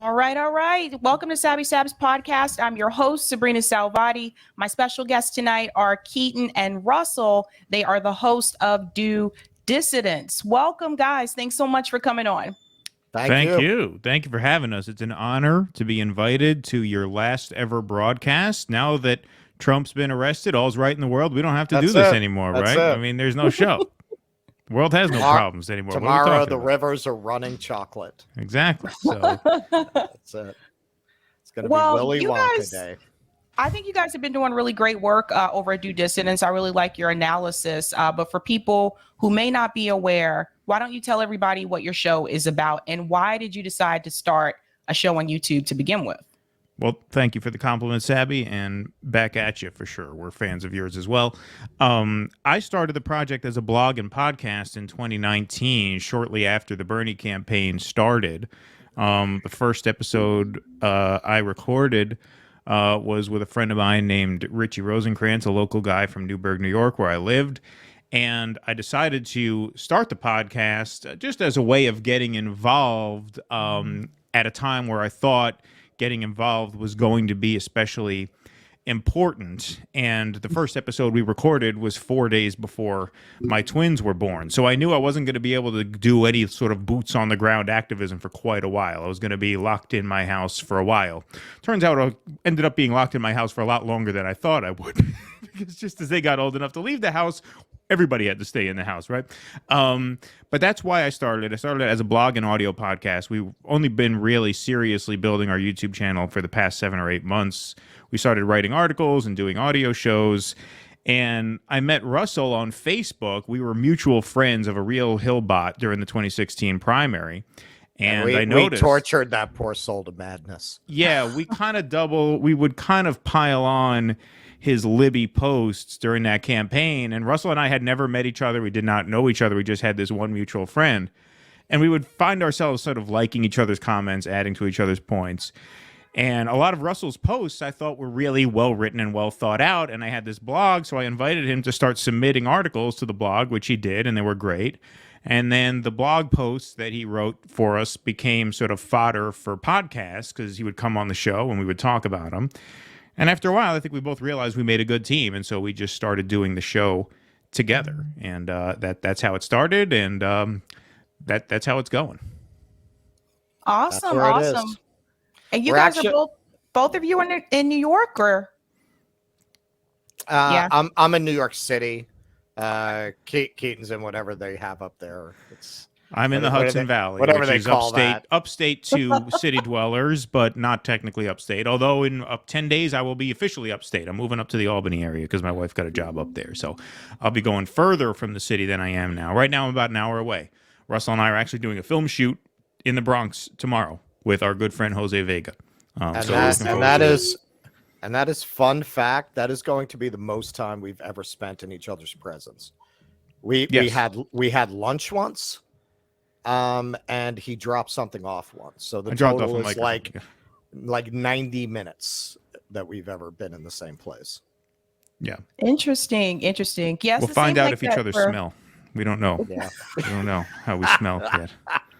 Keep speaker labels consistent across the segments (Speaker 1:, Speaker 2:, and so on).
Speaker 1: All right. Welcome to Sabby Sabs podcast. I'm your host, sabrinasalvati. My special guests tonight are Keaton and Russell. They are the host of Do Dissidents. Welcome, guys. Thanks so much for coming on.
Speaker 2: Thank you. Thank you for having us. It's an honor to be invited to your last ever broadcast. Now that Trump's been arrested, all's right in the world. We don't have to do this anymore, right? I mean, there's no show. The world has no problems anymore.
Speaker 3: Tomorrow, the rivers are running chocolate.
Speaker 2: Exactly. So
Speaker 3: that's it. It's going to be Willy Wonka Day.
Speaker 1: I think you guys have been doing really great work over at Do Dissidents. I really like your analysis. But for people who may not be aware, why don't you tell everybody what your show is about and why did you decide to start a show on YouTube to begin with?
Speaker 2: Well, thank you for the compliment, Sabby, and back at you for sure. We're fans of yours as well. I started the project as a blog and podcast in 2019, shortly after the Bernie campaign started. The first episode I recorded was with a friend of mine named Richie Rosenkrantz, a local guy from Newburgh, New York, where I lived. And I decided to start the podcast just as a way of getting involved at a time where I thought getting involved was going to be especially important. And the first episode we recorded was 4 days before my twins were born. So I knew I wasn't going to be able to do any sort of boots on the ground activism for quite a while. I was going to be locked in my house for a while. Turns out I ended up being locked in my house for a lot longer than I thought I would. Because just as they got old enough to leave the house, everybody had to stay in the house, right? But that's why I started. I started as a blog and audio podcast. We've only been really seriously building our YouTube channel for the past 7 or 8 months. We started writing articles and doing audio shows. And I met Russell on Facebook. We were mutual friends of a real Hillbot during the 2016 primary. And I noticed
Speaker 3: we tortured that poor soul to madness.
Speaker 2: Yeah, we would kind of pile on his Libby posts during that campaign. And Russell and I had never met each other. We did not know each other. We just had this one mutual friend. And we would find ourselves sort of liking each other's comments, adding to each other's points. And a lot of Russell's posts I thought were really well written and well thought out. And I had this blog, so I invited him to start submitting articles to the blog, which he did, and they were great. And then the blog posts that he wrote for us became sort of fodder for podcasts because he would come on the show and we would talk about them. And after a while, I think we both realized we made a good team, and so we just started doing the show together. And that's how it started, and that's how it's going.
Speaker 1: Awesome. And you guys are both of you in New York, or?
Speaker 3: Yeah. I'm in New York City. Keaton's in whatever they have up there.
Speaker 2: I'm in the Hudson Valley,
Speaker 3: whatever they
Speaker 2: is
Speaker 3: call that.
Speaker 2: Upstate to city dwellers, but not technically upstate. Although in 10 days I will be officially upstate. I'm moving up to the Albany area because my wife got a job up there. So I'll be going further from the city than I am now. Right now I'm about an hour away. Russell and I are actually doing a film shoot in the Bronx tomorrow with our good friend Jose Vega.
Speaker 3: That is fun fact. That is going to be the most time we've ever spent in each other's presence. We had lunch once. And he dropped something off once. So the total is like 90 minutes that we've ever been in the same place.
Speaker 2: Yeah.
Speaker 1: Interesting. Yes.
Speaker 2: We'll find out if each other smell. We don't know. Yeah. We don't know how we smell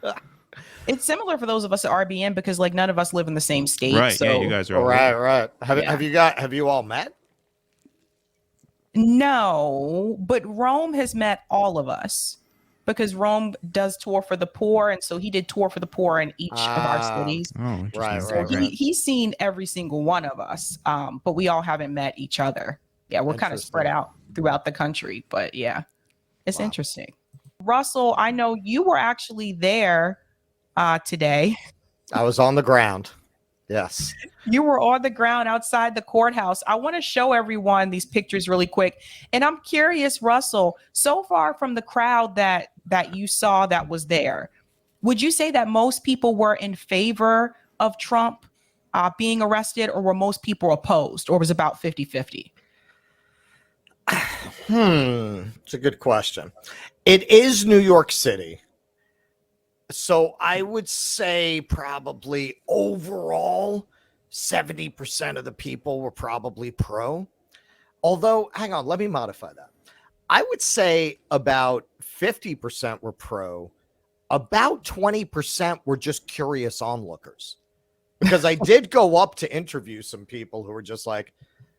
Speaker 2: yet.
Speaker 1: It's similar for those of us at RBN because like none of us live in the same state.
Speaker 2: Right.
Speaker 1: So.
Speaker 2: Yeah, you guys are all
Speaker 3: right. Have you all met?
Speaker 1: No, but Rome has met all of us. Because Rome does tour for the poor, and so he did tour for the poor in each of our cities.
Speaker 2: Oh,
Speaker 1: right. He's seen every single one of us, but we all haven't met each other. Yeah, we're kind of spread out throughout the country, but yeah, it's interesting. Russell, I know you were actually there today.
Speaker 3: I was on the ground. Yes.
Speaker 1: You were on the ground outside the courthouse. I want to show everyone these pictures really quick. And I'm curious, Russell, so far from the crowd that you saw that was there, would you say that most people were in favor of Trump being arrested, or were most people opposed, or was it about 50-50?
Speaker 3: It's a good question. It is New York City. So I would say probably overall 70% of the people were probably pro. Although, hang on, let me modify that. I would say about 50% were pro, about 20% were just curious onlookers. Because I did go up to interview some people who were just like,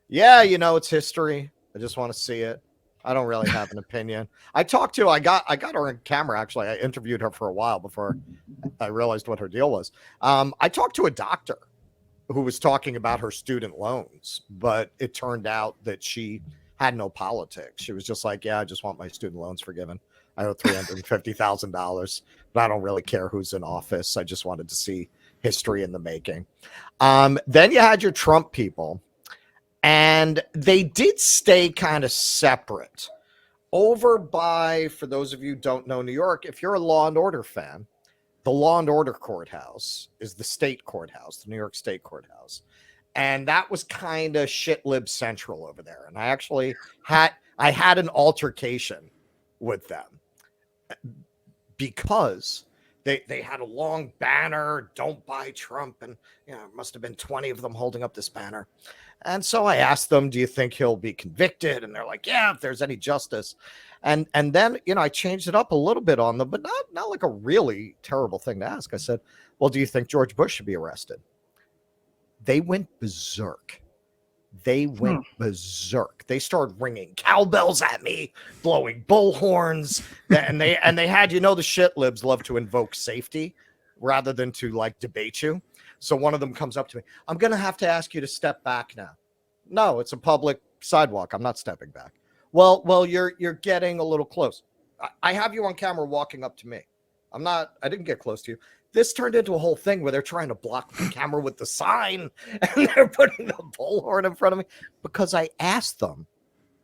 Speaker 3: yeah, you know, it's history. I just want to see it. I don't really have an opinion. I got her on camera, actually. I interviewed her for a while before I realized what her deal was. I talked to a doctor who was talking about her student loans, but it turned out that she had no politics. She was just like, yeah, I just want my student loans forgiven. I owe $350,000, but I don't really care who's in office. I just wanted to see history in the making. Then you had your Trump people, and they did stay kind of separate over by, for those of you who don't know New York, if you're a Law and Order fan, the Law and Order courthouse is the state courthouse, the New York State courthouse. And that was kind of shit lib central over there. And I actually had an altercation with them because they had a long banner, "Don't buy Trump," and you know, it must have been 20 of them holding up this banner. And so I asked them, "Do you think he'll be convicted?" And they're like, "Yeah, if there's any justice." And then, you know, I changed it up a little bit on them, but not like a really terrible thing to ask. I said, "Well, do you think George Bush should be arrested?" They went berserk. They went berserk. They started ringing cowbells at me, blowing bullhorns, and they had, you know, the shit libs love to invoke safety rather than to like debate you. So one of them comes up to me, "I'm going to have to ask you to step back now." "No, it's a public sidewalk. I'm not stepping back." Well, you're getting a little close. I have you on camera walking up to me. I didn't get close to you. This turned into a whole thing where they're trying to block the camera with the sign, and they're putting the bullhorn in front of me because I asked them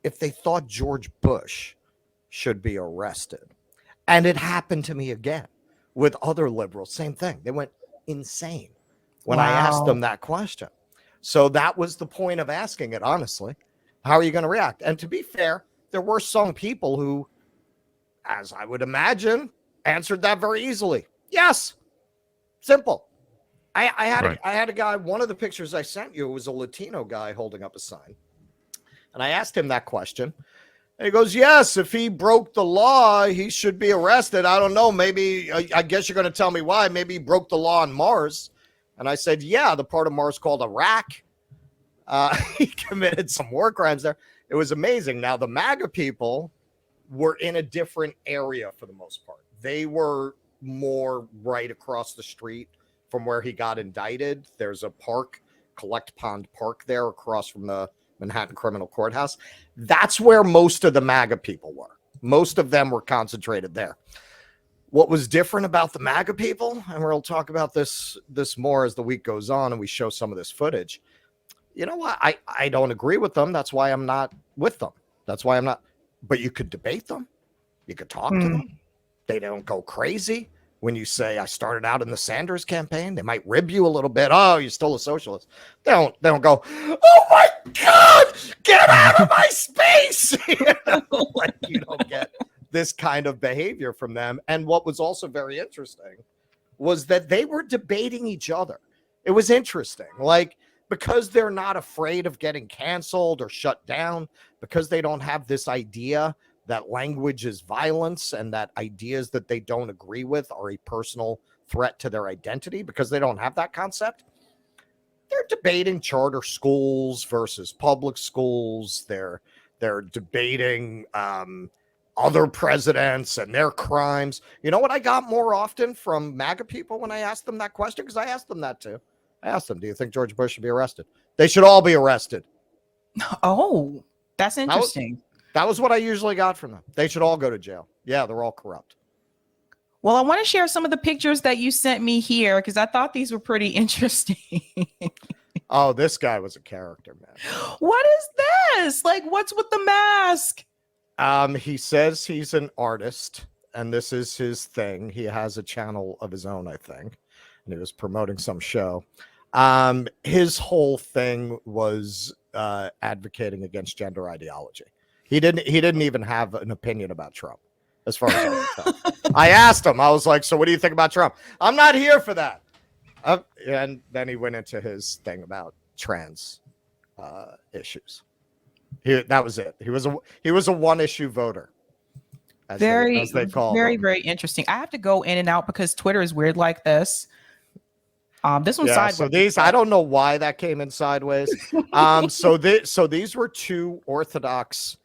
Speaker 3: if they thought George Bush should be arrested. And it happened to me again with other liberals. Same thing. They went insane when I asked them that question. So that was the point of asking it, honestly. How are you going to react? And to be fair, there were some people who, as I would imagine, answered that very easily. Yes. Simple. I had a guy, one of the pictures I sent you was a Latino guy holding up a sign. And I asked him that question. And he goes, "Yes, if he broke the law, he should be arrested. I don't know. Maybe, I guess you're going to tell me why. Maybe he broke the law on Mars." And I said, "Yeah, the part of Mars called Iraq. He committed some war crimes there." It was amazing. Now, the MAGA people were in a different area for the most part. They were more right across the street from where he got indicted. There's a park, Collect Pond Park, there across from the Manhattan Criminal Courthouse. That's where most of the MAGA people were. Most of them were concentrated there. What was different about the MAGA people, and we'll talk about this more as the week goes on and we show some of this footage. You know what? I don't agree with them. That's why I'm not with them. That's why I'm not. But you could debate them. You could talk to them. They don't go crazy when you say, "I started out in the Sanders campaign." They might rib you a little bit. "Oh, you're still a socialist." They don't go, "Oh my God, get out of my space." Like, you don't get this kind of behavior from them. And what was also very interesting was that they were debating each other. It was interesting. Like, because they're not afraid of getting canceled or shut down, because they don't have this idea that language is violence and that ideas that they don't agree with are a personal threat to their identity, because they don't have that concept. They're debating charter schools versus public schools. They're debating other presidents and their crimes. You know what I got more often from MAGA people when I asked them that question? Because I asked them that too. I asked them, "Do you think George Bush should be arrested?" "They should all be arrested."
Speaker 1: Oh, that's interesting.
Speaker 3: That was what I usually got from them. They should all go to jail. Yeah, they're all corrupt.
Speaker 1: Well, I want to share some of the pictures that you sent me here because I thought these were pretty interesting.
Speaker 3: Oh, this guy was a character, man.
Speaker 1: What is this? Like, what's with the mask?
Speaker 3: He says he's an artist, and this is his thing. He has a channel of his own, I think, and he was promoting some show. His whole thing was advocating against gender ideology. He didn't even have an opinion about Trump, as far as I can tell. I asked him, I was like, "So what do you think about Trump?" "I'm not here for that." And then he went into his thing about trans issues. That was it. He was a one issue voter. as
Speaker 1: Very,
Speaker 3: they call
Speaker 1: very,
Speaker 3: them.
Speaker 1: very interesting. I have to go in and out because Twitter is weird like this. This one's sideways.
Speaker 3: So these, I don't know why that came in sideways. So these were two Orthodox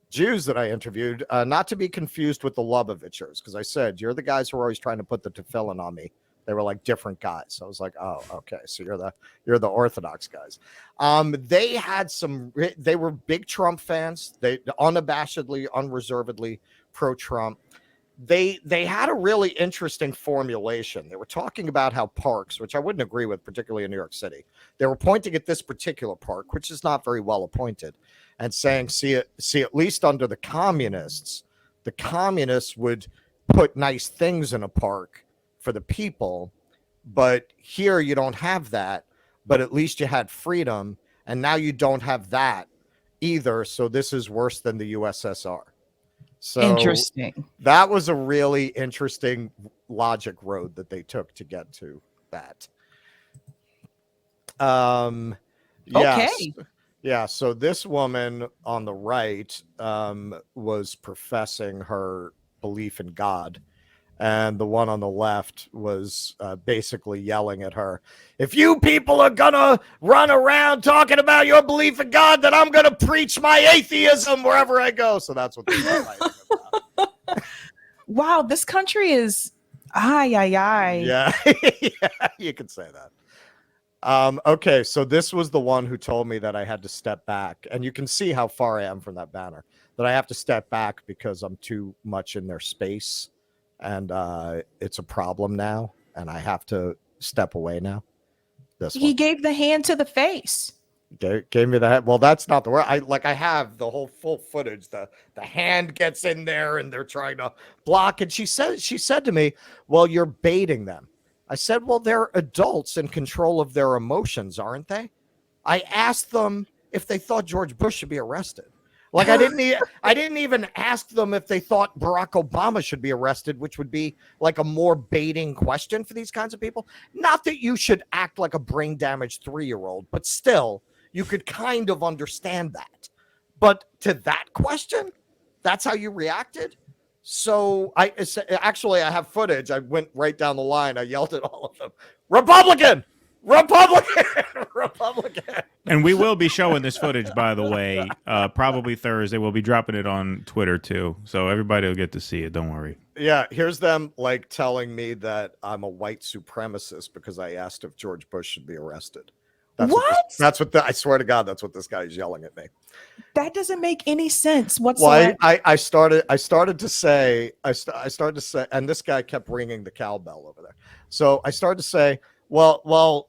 Speaker 3: Jews that I interviewed, not to be confused with the Lubovichers, because I said, you're the guys who are always trying to put the tefillin on me. They were like different guys. I was like, oh, okay. So you're the Orthodox guys. They were big Trump fans. They unabashedly, unreservedly pro-Trump. They had a really interesting formulation. They were talking about how parks, which I wouldn't agree with, particularly in New York City, they were pointing at this particular park, which is not very well appointed, and saying, see, at least under the communists would put nice things in a park for the people, but here you don't have that, but at least you had freedom, and now you don't have that either, so this is worse than the USSR. So
Speaker 1: Interesting.
Speaker 3: That was a really interesting logic road that they took to get to that. Yes.
Speaker 1: Okay.
Speaker 3: Yeah, so this woman on the right was professing her belief in God, and the one on the left was basically yelling at her, if you people are gonna run around talking about your belief in God, then I'm gonna preach my atheism wherever I go. So that's what they were fighting about.
Speaker 1: Wow, this country is
Speaker 3: Yeah, you could say that. Okay, so this was the one who told me that I had to step back, and you can see how far I am from that banner, that I have to step back because I'm too much in their space, and it's a problem now, and I have to step away now.
Speaker 1: He gave the hand to the face.
Speaker 3: Gave me the hand. Well, that's not the word. I have the whole full footage. The hand gets in there and they're trying to block. And she said to me, well, you're baiting them. I said, well, they're adults in control of their emotions, aren't they? I asked them if they thought George Bush should be arrested. Like I didn't even ask them if they thought Barack Obama should be arrested, which would be like a more baiting question for these kinds of people. Not that you should act like a brain damaged 3-year-old, but still, you could kind of understand that. But to that question, that's how you reacted. So I have footage. I went right down the line. I yelled at all of them, Republican.
Speaker 2: And we will be showing this footage, by the way, probably Thursday. We'll be dropping it on Twitter too, so everybody will get to see it. Don't worry.
Speaker 3: Yeah, here's them like telling me that I'm a white supremacist because I asked if George Bush should be arrested. I swear to God, that's what this guy is yelling at me.
Speaker 1: That doesn't make any sense whatsoever.
Speaker 3: Well, I started to say, and this guy kept ringing the cowbell over there. So I started to say, well,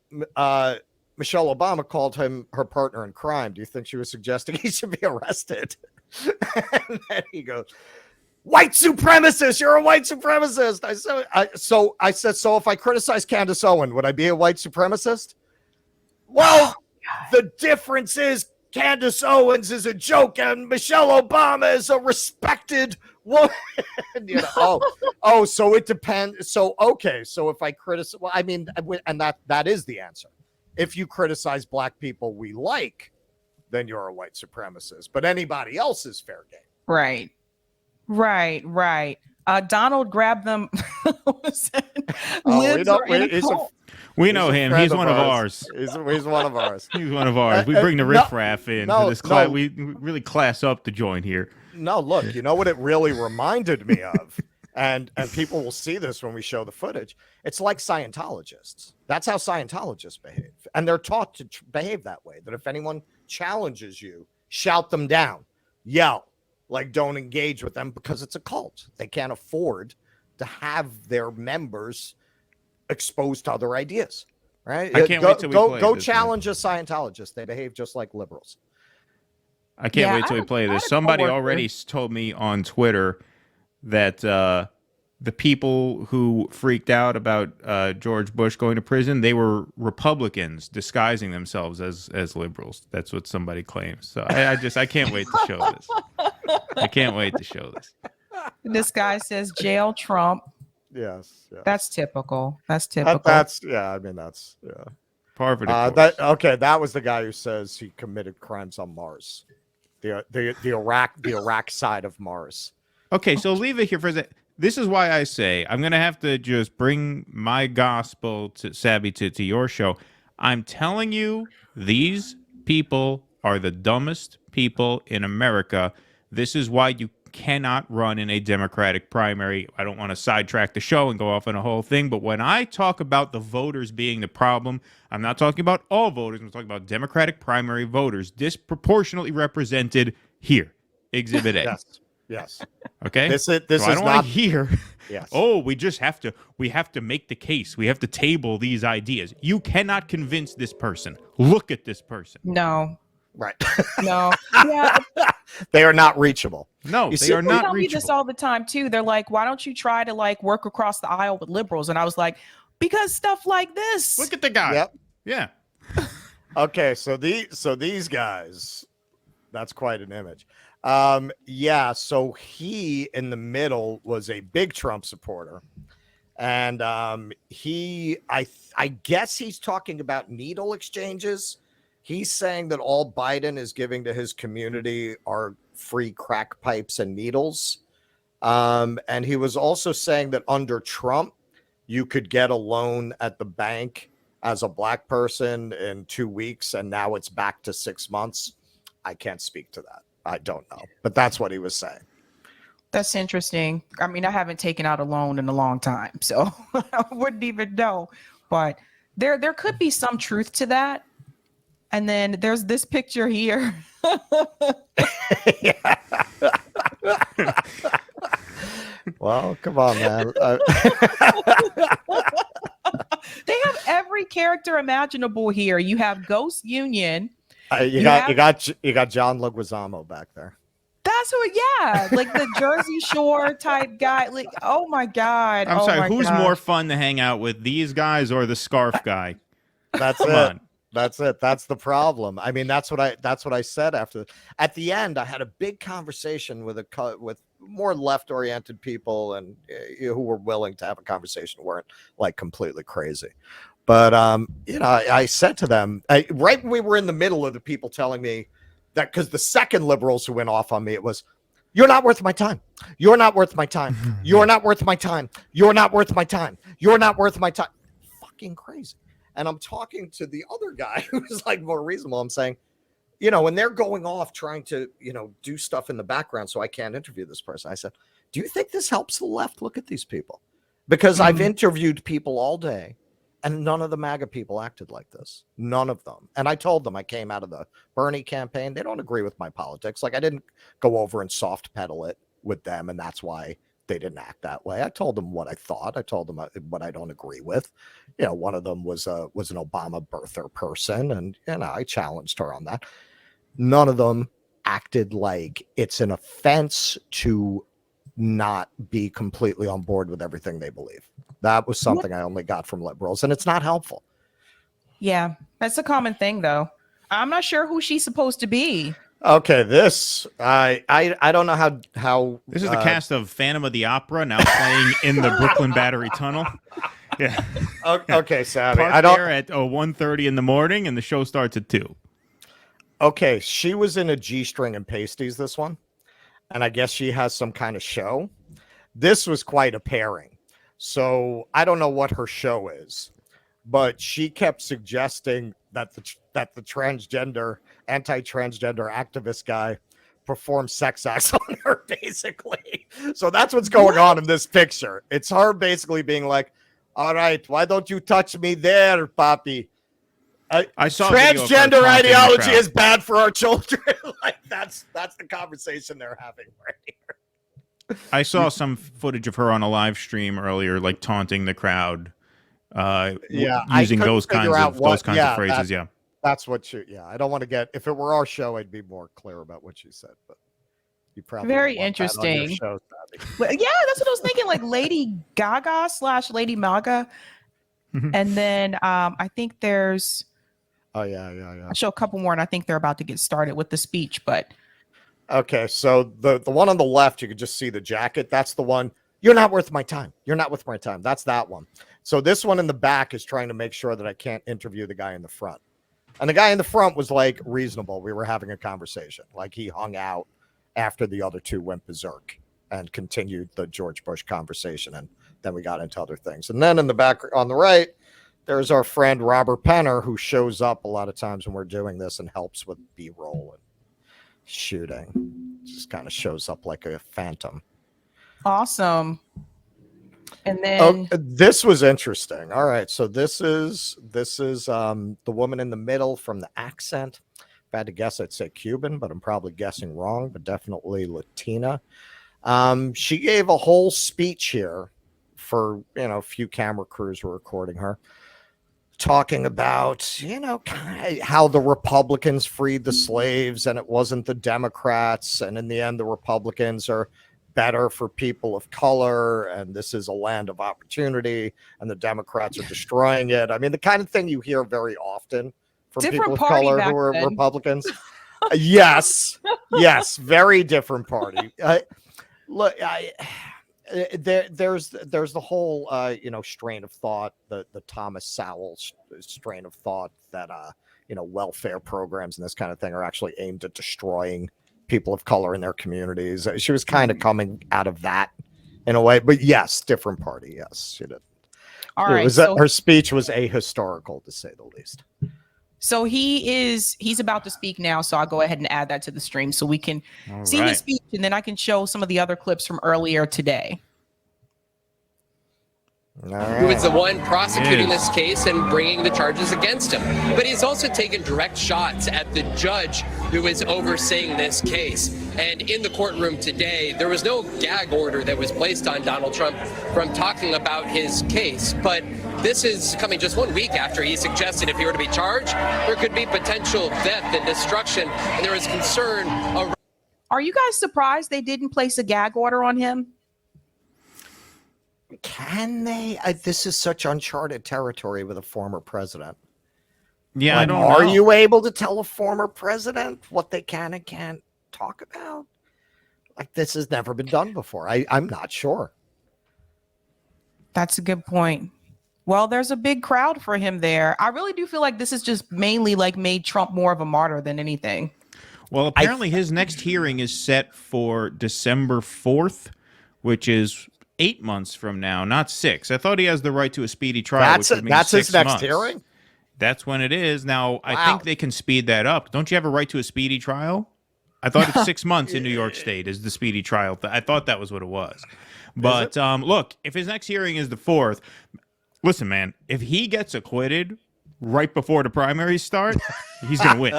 Speaker 3: Michelle Obama called him her partner in crime. Do you think she was suggesting he should be arrested? And then he goes, white supremacist, you're a white supremacist. I said, so if I criticize Candace Owen, would I be a white supremacist? Well, the difference is Candace Owens is a joke and Michelle Obama is a respected woman. So it depends. So, okay. So if I criticize, well, I mean, and that is the answer. If you criticize black people we like, then you're a white supremacist, but anybody else is fair game.
Speaker 1: Right. Donald grabbed them.
Speaker 2: We know him. He's one of ours.
Speaker 3: He's one of ours.
Speaker 2: He's one of ours. We bring the riffraff in to this class. We really class up the joint here.
Speaker 3: No, look, you know what it really reminded me of? And people will see this when we show the footage. It's like Scientologists. That's how Scientologists behave. And they're taught to behave that way, that if anyone challenges you, shout them down, yell, like don't engage with them because it's a cult. They can't afford to have their members exposed to other ideas, right?
Speaker 2: I can't wait till we play
Speaker 3: go
Speaker 2: this,
Speaker 3: challenge a Scientologist. They behave just like liberals.
Speaker 2: I can't wait till we play this. Somebody already told me on Twitter that the people who freaked out about George Bush going to prison, they were Republicans disguising themselves as liberals. That's what somebody claims. So I can't wait to show this. I can't wait to show this.
Speaker 1: This guy says jail Trump.
Speaker 3: Yes.
Speaker 1: That's typical.
Speaker 3: That's yeah.
Speaker 2: Par for the course.
Speaker 3: That was the guy who says he committed crimes on Mars, the Iraq side of Mars.
Speaker 2: Okay, so leave it here for a second. This is why I say I'm going to have to just bring my gospel to Sabby to your show. I'm telling you, these people are the dumbest people in America. This is why you cannot run in a Democratic primary. I don't want to sidetrack the show and go off on a whole thing, but when I talk about the voters being the problem, I'm not talking about all voters. I'm talking about Democratic primary voters disproportionately represented here. Exhibit A.
Speaker 3: Yes.
Speaker 2: Okay.
Speaker 3: This
Speaker 2: so
Speaker 3: is
Speaker 2: I don't
Speaker 3: not
Speaker 2: want to hear.
Speaker 3: Yes.
Speaker 2: Oh, we have to make the case. We have to table these ideas. You cannot convince this person. Look at this person.
Speaker 1: No.
Speaker 3: Right.
Speaker 1: No. Yeah.
Speaker 3: They are not reachable.
Speaker 2: No,
Speaker 3: You
Speaker 2: they
Speaker 3: see,
Speaker 2: are
Speaker 1: People
Speaker 2: not
Speaker 1: tell me
Speaker 2: reachable.
Speaker 1: this all the time too. They're like, "Why don't you try to like work across the aisle with liberals?" And I was like, "Because stuff like this."
Speaker 2: Look at the guy.
Speaker 3: Yep.
Speaker 2: Yeah.
Speaker 3: Okay, so these guys, that's quite an image. So he in the middle was a big Trump supporter. And I guess he's talking about needle exchanges. He's saying that all Biden is giving to his community are free crack pipes and needles. And he was also saying that under Trump, you could get a loan at the bank as a black person in 2 weeks, and now it's back to 6 months. I can't speak to that. I don't know, but that's what he was saying.
Speaker 1: That's interesting. I mean, I haven't taken out a loan in a long time, so I wouldn't even know. But there could be some truth to that. And then there's this picture here.
Speaker 3: Well, come on, man.
Speaker 1: They have every character imaginable here. You have Ghost Union.
Speaker 3: You got John Leguizamo back there.
Speaker 1: That's who, yeah, like the Jersey Shore type guy. Like, oh my God.
Speaker 2: I'm sorry. Who's more fun to hang out with, these guys or the scarf guy?
Speaker 3: That's
Speaker 2: Come
Speaker 3: it.
Speaker 2: on.
Speaker 3: That's it. That's the problem. I mean, that's what I said after. At the end, I had a big conversation with more left-oriented people and who were willing to have a conversation, weren't like completely crazy. But I said to them right when we were in the middle of the people telling me that, because the second liberals who went off on me, it was, "You're not worth my time. You're not worth my time. You're not worth my time. You're not worth my time. You're not worth my time." Fucking crazy. And I'm talking to the other guy who's like more reasonable. I'm saying, when they're going off trying to, do stuff in the background so I can't interview this person, I said, "Do you think this helps the left? Look at these people." Because I've interviewed people all day and none of the MAGA people acted like this. None of them. And I told them I came out of the Bernie campaign. They don't agree with my politics. Like, I didn't go over and soft pedal it with them, and that's why they didn't act that way. I told them what I thought. I told them what I don't agree with. One of them was an Obama birther person, and I challenged her on that. None of them acted like it's an offense to not be completely on board with everything they believe. That was something I only got from liberals, and it's not helpful.
Speaker 1: Yeah, that's a common thing, though. I'm not sure who she's supposed to be.
Speaker 3: Okay, this I don't know how
Speaker 2: this is the cast of Phantom of the Opera now playing in the Brooklyn Battery Tunnel. Yeah.
Speaker 3: Okay, Sabby.
Speaker 2: I don't there at 1:30 in the morning, and the show starts at 2.
Speaker 3: Okay, she was in a G-string and pasties, this one, and I guess she has some kind of show. This was quite a pairing. So I don't know what her show is, but she kept suggesting that the anti-transgender activist guy performed sex acts on her, basically. So that's what's going on in this picture. It's her basically being like, "All right, why don't you touch me there, papi?
Speaker 2: I saw
Speaker 3: transgender ideology is bad for our children." Like that's the conversation they're having right here.
Speaker 2: I saw some footage of her on a live stream earlier, like taunting the crowd. Using those kinds of phrases.
Speaker 3: That's what I don't want to get. If it were our show, I'd be more clear about what she said, but you probably
Speaker 1: very interesting.
Speaker 3: Show,
Speaker 1: well, yeah, that's what I was thinking. Like Lady Gaga / Lady Maga, and then I think there's.
Speaker 3: Oh yeah.
Speaker 1: I'll show a couple more, and I think they're about to get started with the speech. But
Speaker 3: okay, so the one on the left, you could just see the jacket. That's the one. "You're not worth my time. You're not worth my time." That's that one. So this one in the back is trying to make sure that I can't interview the guy in the front. And the guy in the front was like reasonable. We were having a conversation. Like he hung out after the other two went berserk. and continued the George Bush conversation. And then we got into other things. And then in the back on the right, there's our friend Robert Penner, who shows up a lot of times when we're doing this and helps with B-roll and shooting. Just kind of shows up like a phantom.
Speaker 1: Awesome. And then
Speaker 3: this was interesting. All right, so this is the woman in the middle from the accent. If I had to guess, I'd say Cuban, but I'm probably guessing wrong, but definitely Latina. She gave a whole speech here for, a few camera crews were recording her, talking about, how the Republicans freed the slaves and it wasn't the Democrats. And in the end, the Republicans are better for people of color. And this is a land of opportunity and the Democrats are destroying it. I mean, the kind of thing you hear very often from people of color who are Republicans. Yes, very different party. Look, there's the whole strain of thought, the Thomas Sowell strain of thought that welfare programs and this kind of thing are actually aimed at destroying people of color in their communities. She was kind of coming out of that in a way, but yes, different party. Yes, she did.
Speaker 1: All right,
Speaker 3: her speech was ahistorical, to say the least.
Speaker 1: So he's about to speak now. So I'll go ahead and add that to the stream so we can see his speech, and then I can show some of the other clips from earlier today.
Speaker 4: Who is the one prosecuting this case and bringing the charges against him. But he's also taken direct shots at the judge who is overseeing this case. And in the courtroom today, there was no gag order that was placed on Donald Trump from talking about his case. But this is coming just 1 week after he suggested if he were to be charged, there could be potential death and destruction. And there is concern around.
Speaker 1: Are you guys surprised they didn't place a gag order on him?
Speaker 3: Can they? This is such uncharted territory with a former president.
Speaker 2: Yeah, I don't know.
Speaker 3: Are you able to tell a former president what they can and can't talk about? Like, this has never been done before. I'm not sure.
Speaker 1: That's a good point. Well, there's a big crowd for him there. I really do feel like this is just mainly like made Trump more of a martyr than anything.
Speaker 2: Well, apparently his next hearing is set for December 4th, which is 8 months from now, not 6. I thought he has the right to a speedy trial.
Speaker 3: That's his next hearing?
Speaker 2: That's when it is. Now, I think they can speed that up. Don't you have a right to a speedy trial? I thought it's 6 months in New York State is the speedy trial. I thought that was what it was. But look, if his next hearing is the 4th, listen, man, if he gets acquitted right before the primaries start, he's going to win.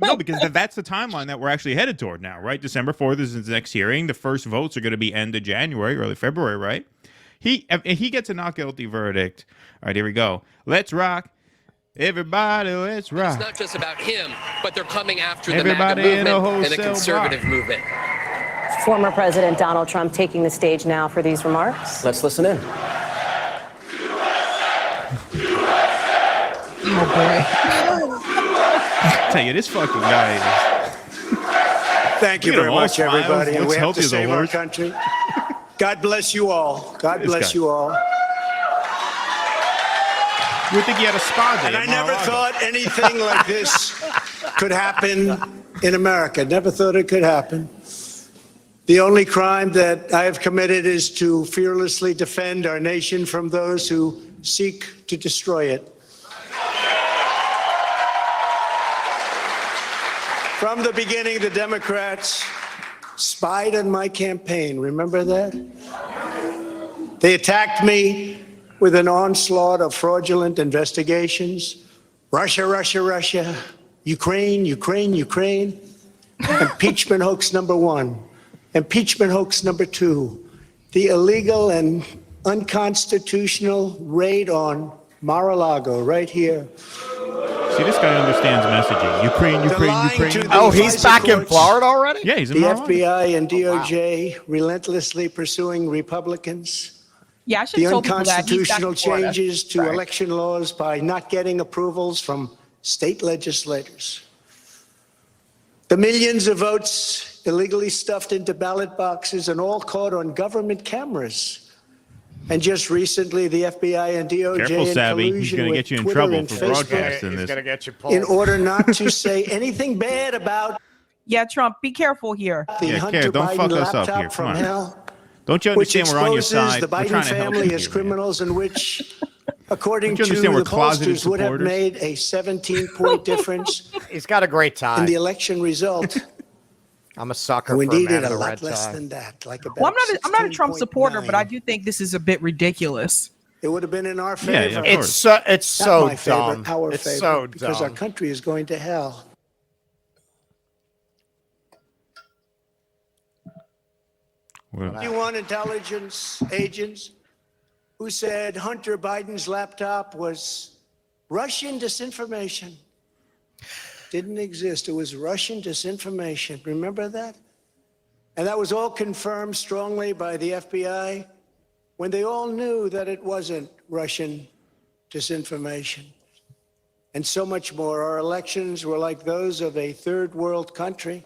Speaker 2: No, because that's the timeline that we're actually headed toward now, right? December 4th is his next hearing. The first votes are going to be end of January, early February, right? If he gets a not guilty verdict, all right, here we go. Let's rock. Everybody, let's rock.
Speaker 4: It's not just about him, but they're coming after the MAGA movement and the conservative movement.
Speaker 5: Former President Donald Trump taking the stage now for these remarks.
Speaker 6: Let's listen in.
Speaker 1: Oh boy.
Speaker 2: I tell you, this fucking guy is...
Speaker 7: Thank you very much, everybody.
Speaker 2: Looks
Speaker 7: we have
Speaker 2: healthy
Speaker 7: to
Speaker 2: as a
Speaker 7: save our
Speaker 2: horse.
Speaker 7: country. God bless you all. God bless you all.
Speaker 2: You would think he had a spa day.
Speaker 7: And I never thought anything like this could happen in America. Never thought it could happen. The only crime that I have committed is to fearlessly defend our nation from those who seek to destroy it. From the beginning, the Democrats spied on my campaign. Remember that? They attacked me with an onslaught of fraudulent investigations. Russia, Russia, Russia. Ukraine, Ukraine, Ukraine. Impeachment hoax number 1. Impeachment hoax number 2. The illegal and unconstitutional raid on Mar-a-Lago right here.
Speaker 2: See, this guy understands messaging. Ukraine.
Speaker 3: Oh, he's back in Florida already?
Speaker 2: Yeah, he's in
Speaker 7: The
Speaker 2: Mar-a-Lago.
Speaker 7: FBI and DOJ relentlessly pursuing Republicans.
Speaker 1: Yeah, I should
Speaker 7: The
Speaker 1: have told people that. He's back in
Speaker 7: unconstitutional
Speaker 1: Florida.
Speaker 7: changes to election laws by not getting approvals from state legislators. The millions of votes illegally stuffed into ballot boxes and all caught on government cameras. And just recently, the FBI and DOJ
Speaker 2: Careful,
Speaker 7: in
Speaker 2: Sabby. He's
Speaker 7: collusion
Speaker 2: going to
Speaker 7: with
Speaker 2: get you in
Speaker 7: Twitter
Speaker 2: trouble
Speaker 7: and
Speaker 2: for
Speaker 7: Facebook
Speaker 2: broadcasting
Speaker 3: He's
Speaker 2: this.
Speaker 3: going to get you pulled.
Speaker 7: in order not to say anything bad about
Speaker 1: Yeah, Trump, be careful here.
Speaker 7: The
Speaker 2: Yeah,
Speaker 7: Hunter
Speaker 2: don't
Speaker 7: Biden
Speaker 2: fuck us up
Speaker 7: laptop
Speaker 2: here. Come
Speaker 7: from
Speaker 2: on.
Speaker 7: hell,
Speaker 2: Don't you
Speaker 7: which
Speaker 2: understand we're on your
Speaker 7: exposes
Speaker 2: side?
Speaker 7: the
Speaker 2: We're
Speaker 7: Biden
Speaker 2: trying to help
Speaker 7: family
Speaker 2: you
Speaker 7: as
Speaker 2: here, man.
Speaker 7: criminals, in which, according
Speaker 2: Don't
Speaker 7: to
Speaker 2: you
Speaker 7: the
Speaker 2: understand we're closeted
Speaker 7: pollsters, would have
Speaker 2: supporters?
Speaker 7: made a 17-point difference
Speaker 3: He's got a great tie.
Speaker 7: in the election result.
Speaker 3: I'm a sucker
Speaker 7: And we
Speaker 3: for a
Speaker 7: needed
Speaker 3: man in
Speaker 7: a
Speaker 3: a red
Speaker 7: lot less
Speaker 3: tie.
Speaker 7: than that, like about
Speaker 1: Well, I'm not a Trump supporter, but I
Speaker 7: 16.9.
Speaker 1: do think this is a bit ridiculous.
Speaker 7: It would have been in our
Speaker 2: Yeah,
Speaker 7: favor.
Speaker 2: yeah, of
Speaker 3: It's
Speaker 2: course.
Speaker 3: it's
Speaker 7: Not
Speaker 3: so
Speaker 7: my favor,
Speaker 3: dumb.
Speaker 7: our
Speaker 3: It's
Speaker 7: favor,
Speaker 3: so
Speaker 7: because our
Speaker 3: dumb.
Speaker 7: country is going to hell.
Speaker 2: Well,
Speaker 7: 51 intelligence agents who said Hunter Biden's laptop was Russian disinformation. Didn't exist. It was Russian disinformation. Remember that? And that was all confirmed strongly by the FBI when they all knew that it wasn't Russian disinformation. And so much more. Our elections were like those of a third world country.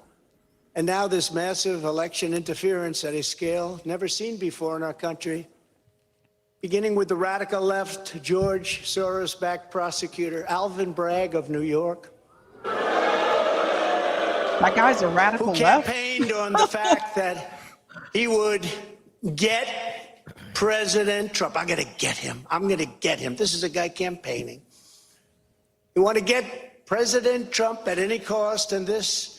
Speaker 7: And now this massive election interference at a scale never seen before in our country, beginning with the radical left, George Soros-backed prosecutor Alvin Bragg of New York,
Speaker 1: That guy's a radical
Speaker 7: who
Speaker 1: left.
Speaker 7: campaigned on the fact that he would get President Trump. I'm going to get him. I'm going to get him. This is a guy campaigning. You want to get President Trump at any cost, and this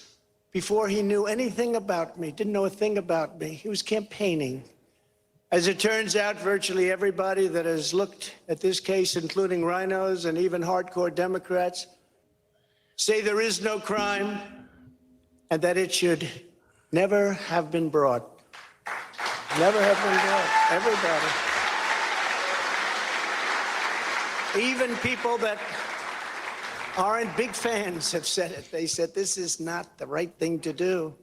Speaker 7: before he knew anything about me, didn't know a thing about me. He was campaigning. As it turns out, virtually everybody that has looked at this case, including rhinos and even hardcore Democrats, say there is no crime and that it should never have been brought. Never have been brought. Everybody. Even people that aren't big fans have said it. They said this is not the right thing to do.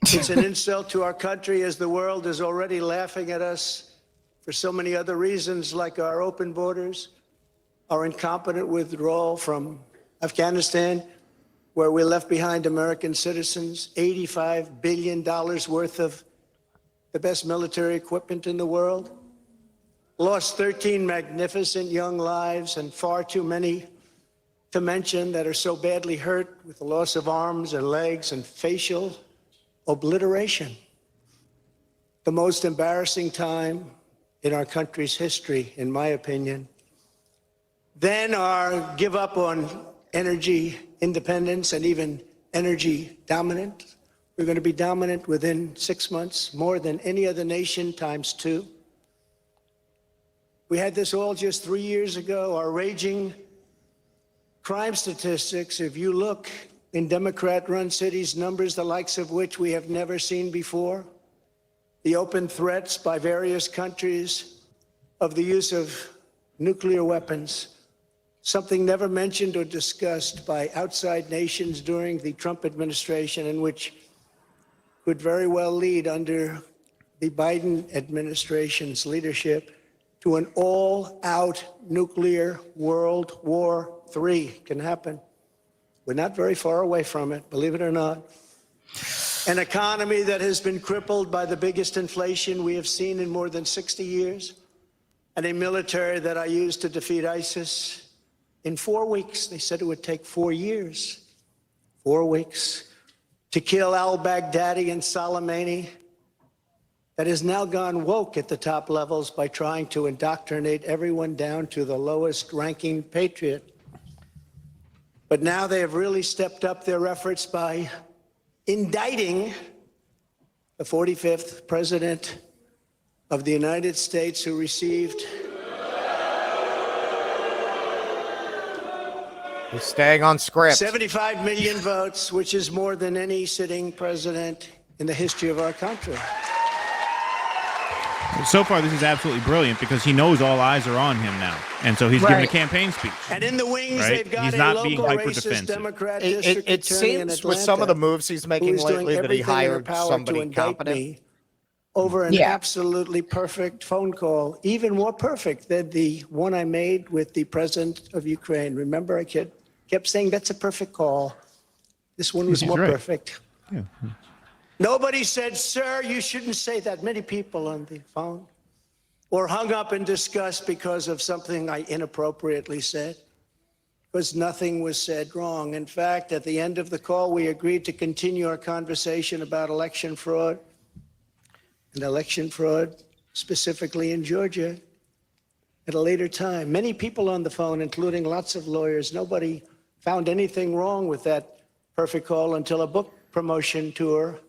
Speaker 7: It's an insult to our country, as the world is already laughing at us for so many other reasons, like our open borders, our incompetent withdrawal from Afghanistan, where we left behind American citizens, $85 billion worth of the best military equipment in the world, lost 13 magnificent young lives, and far too many to mention that are so badly hurt with the loss of arms and legs and facial obliteration. The most embarrassing time in our country's history, in my opinion. Then our give up on energy independence and even energy dominant. We're going to be dominant within 6 months, more than any other nation ×2. We had this all just 3 years ago. Our raging crime statistics, if you look in Democrat-run cities, numbers the likes of which we have never seen before. The open threats by various countries of the use of nuclear weapons, something never mentioned or discussed by outside nations during the Trump administration, and which could very well lead under the Biden administration's leadership to an all-out nuclear World War III. Can happen. We're not very far away from it, believe it or not. An economy that has been crippled by the biggest inflation we have seen in more than 60 years, and a military that I used to defeat ISIS in 4 weeks. They said it would take 4 years. 4 weeks. To kill al-Baghdadi and Soleimani, that has now gone woke at the top levels by trying to indoctrinate everyone down to the lowest ranking patriot. But now they have really stepped up their efforts by indicting the 45th president of the United States, who received...
Speaker 3: He's staying on script.
Speaker 7: 75 million votes, which is more than any sitting president in the history of our country.
Speaker 2: So far, this is absolutely brilliant because he knows all eyes are on him now, and so he's giving a
Speaker 1: Right.
Speaker 2: campaign speech.
Speaker 7: And in the wings,
Speaker 2: Right?
Speaker 7: they've got
Speaker 2: He's
Speaker 7: a
Speaker 2: not being
Speaker 7: local
Speaker 2: hyper-defensive.
Speaker 7: racist Democrat
Speaker 3: It
Speaker 7: district attorney in
Speaker 3: seems with some of the
Speaker 7: Atlanta
Speaker 3: moves he's making
Speaker 7: who's doing
Speaker 3: lately that he
Speaker 7: everything in her
Speaker 3: hired
Speaker 7: power to
Speaker 3: somebody
Speaker 7: indict
Speaker 3: competent.
Speaker 7: me over an
Speaker 1: Yeah.
Speaker 7: absolutely perfect phone call, even more perfect than the one I made with the president of Ukraine. Remember, I kept saying that's a perfect call. This one was
Speaker 2: He's
Speaker 7: more
Speaker 2: right.
Speaker 7: perfect.
Speaker 2: Yeah.
Speaker 7: Nobody said, sir, you shouldn't say that. Many people on the phone, or hung up in disgust because of something I inappropriately said. because nothing was said wrong. In fact, at the end of the call, we agreed to continue our conversation about election fraud, and election fraud specifically in Georgia at a later time. Many people on the phone, including lots of lawyers, nobody found anything wrong with that perfect call until a book promotion tour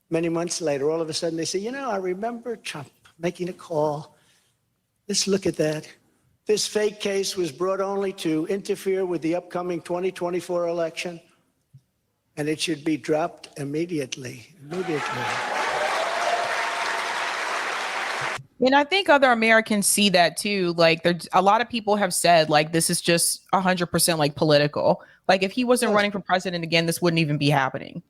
Speaker 7: many months later. All of a sudden they say, you know, I remember Trump making a call. Let's look at that. This fake case was brought only to interfere with the upcoming 2024 election, and it should be dropped immediately.
Speaker 1: And I think other Americans see that too. Like, there's a lot of people have said, like, this is just 100% like political. Like, if he wasn't running for president again, this wouldn't even be happening.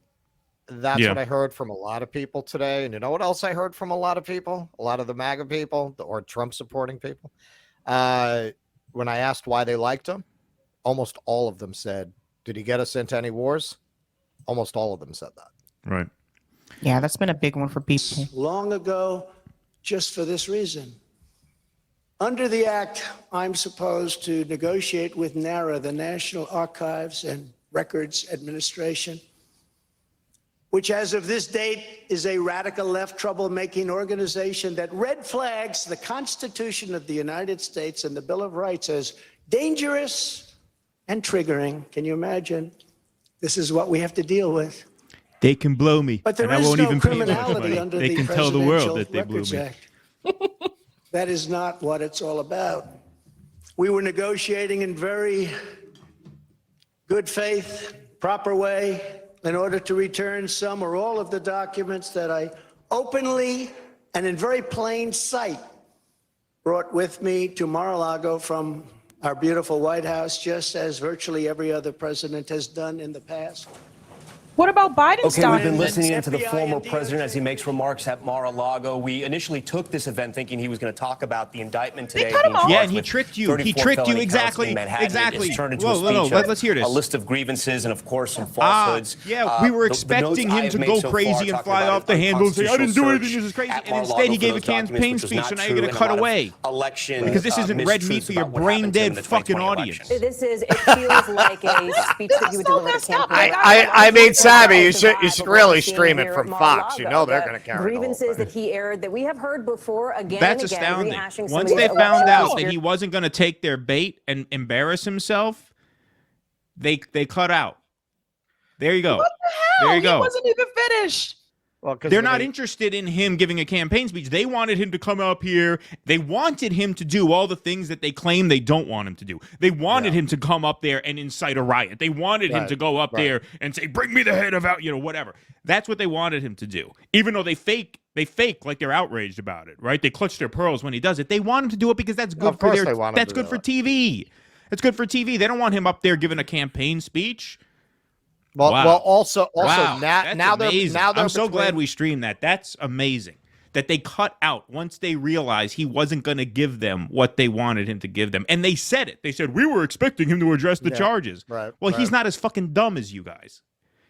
Speaker 3: That's what I heard from a lot of people today. And you know what else I heard from a lot of people? A lot of the MAGA people or Trump supporting people. When I asked why they liked him, almost all of them said, did he get us into any wars? Almost all of them said that.
Speaker 2: Right.
Speaker 1: Yeah, that's been a big one for people.
Speaker 7: Long ago, just for this reason. Under the act, I'm supposed to negotiate with NARA, the National Archives and Records Administration, which as of this date is a radical left troublemaking organization that red flags the Constitution of the United States and the Bill of Rights as dangerous and triggering. Can you imagine? This is what we have to deal with.
Speaker 2: They can blow me,
Speaker 7: but there
Speaker 2: and I
Speaker 7: is
Speaker 2: won't
Speaker 7: no
Speaker 2: even pay much
Speaker 7: criminality
Speaker 2: money.
Speaker 7: under
Speaker 2: They
Speaker 7: the
Speaker 2: can tell the world
Speaker 7: Presidential
Speaker 2: that they blew
Speaker 7: Records
Speaker 2: me.
Speaker 7: Act. That is not what it's all about. We were negotiating in very good faith, proper way, in order to return some or all of the documents that I openly and in very plain sight brought with me to Mar-a-Lago from our beautiful White House, just as virtually every other president has done in the past.
Speaker 1: What about Biden's
Speaker 6: Okay, we've been
Speaker 1: documents?
Speaker 6: listening into the
Speaker 7: FBI
Speaker 6: former
Speaker 7: and
Speaker 6: president as he
Speaker 7: DOJ.
Speaker 6: makes remarks at Mar-a-Lago. We initially took this event thinking he was going to talk about the indictment
Speaker 1: They
Speaker 6: today.
Speaker 1: cut him
Speaker 6: being
Speaker 1: off.
Speaker 6: charged
Speaker 2: Yeah, and he
Speaker 6: with
Speaker 2: tricked you. He
Speaker 6: 34
Speaker 2: tricked you.
Speaker 6: felony counts
Speaker 2: Exactly.
Speaker 6: in Manhattan.
Speaker 2: Exactly.
Speaker 6: It's turned into
Speaker 2: Whoa,
Speaker 6: a speech
Speaker 2: no,
Speaker 6: of
Speaker 2: let's hear this.
Speaker 6: a list of grievances and, of course, some falsehoods.
Speaker 2: Yeah, we were expecting him to go crazy and fly off the handle and say, I didn't do anything, this is crazy. And instead he gave a campaign speech, so now you're going to cut away. Because this isn't red meat for your brain-dead fucking audience.
Speaker 5: This is, it feels like a speech that you would deliver to campaign.
Speaker 3: I mean, Sabby, you should really stream it from Fox. You know they're going to carry the whole
Speaker 5: grievances
Speaker 3: thing.
Speaker 5: that he aired that we have heard before again
Speaker 2: That's
Speaker 5: and again,
Speaker 2: astounding.
Speaker 5: rehashing some
Speaker 2: Once
Speaker 5: of
Speaker 2: they
Speaker 5: these
Speaker 2: found out
Speaker 5: election
Speaker 2: that he wasn't going to take their bait and embarrass himself, they cut out. There you go.
Speaker 1: What the hell?
Speaker 2: There you go.
Speaker 1: He wasn't even finished.
Speaker 3: Well,
Speaker 2: They're not interested in him giving a campaign speech. They wanted him to come up here. They wanted him to do all the things that they claim they don't want him to do. They wanted him to come up there and incite a riot. They wanted him to go up there and say, bring me the head of out, whatever. That's what they wanted him to do. Even though they fake like they're outraged about it, right? They clutch their pearls when he does it. They want him to do it because that's good for that's good for TV. It's good for TV. They don't want him up there giving a campaign speech.
Speaker 3: Well, also
Speaker 2: Wow.
Speaker 3: now they're
Speaker 2: I'm so glad we streamed that. That's amazing that they cut out once they realized he wasn't going to give them what they wanted him to give them. And they said it. They said, we were expecting him to address the charges.
Speaker 3: Right.
Speaker 2: Well, he's not as fucking dumb as you guys.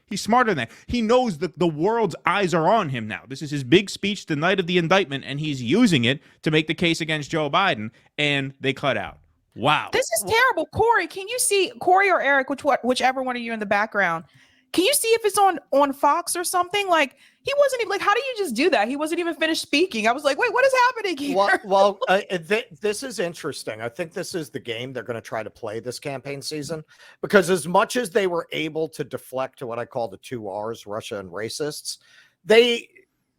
Speaker 2: He's smarter than that. He knows that the world's eyes are on him now. This is his big speech the night of the indictment, and he's using it to make the case against Joe Biden, and they cut out. Wow.
Speaker 1: This is terrible. Corey, can you see, Corey or Eric, whichever one of you in the background, can you see if it's on Fox or something? Like, he wasn't even, like, how do you just do that? He wasn't even finished speaking. I was like, wait, what is happening here?
Speaker 3: This is interesting. I think this is the game they're going to try to play this campaign season, because as much as they were able to deflect to what I call the 2 R's, Russia and racists, they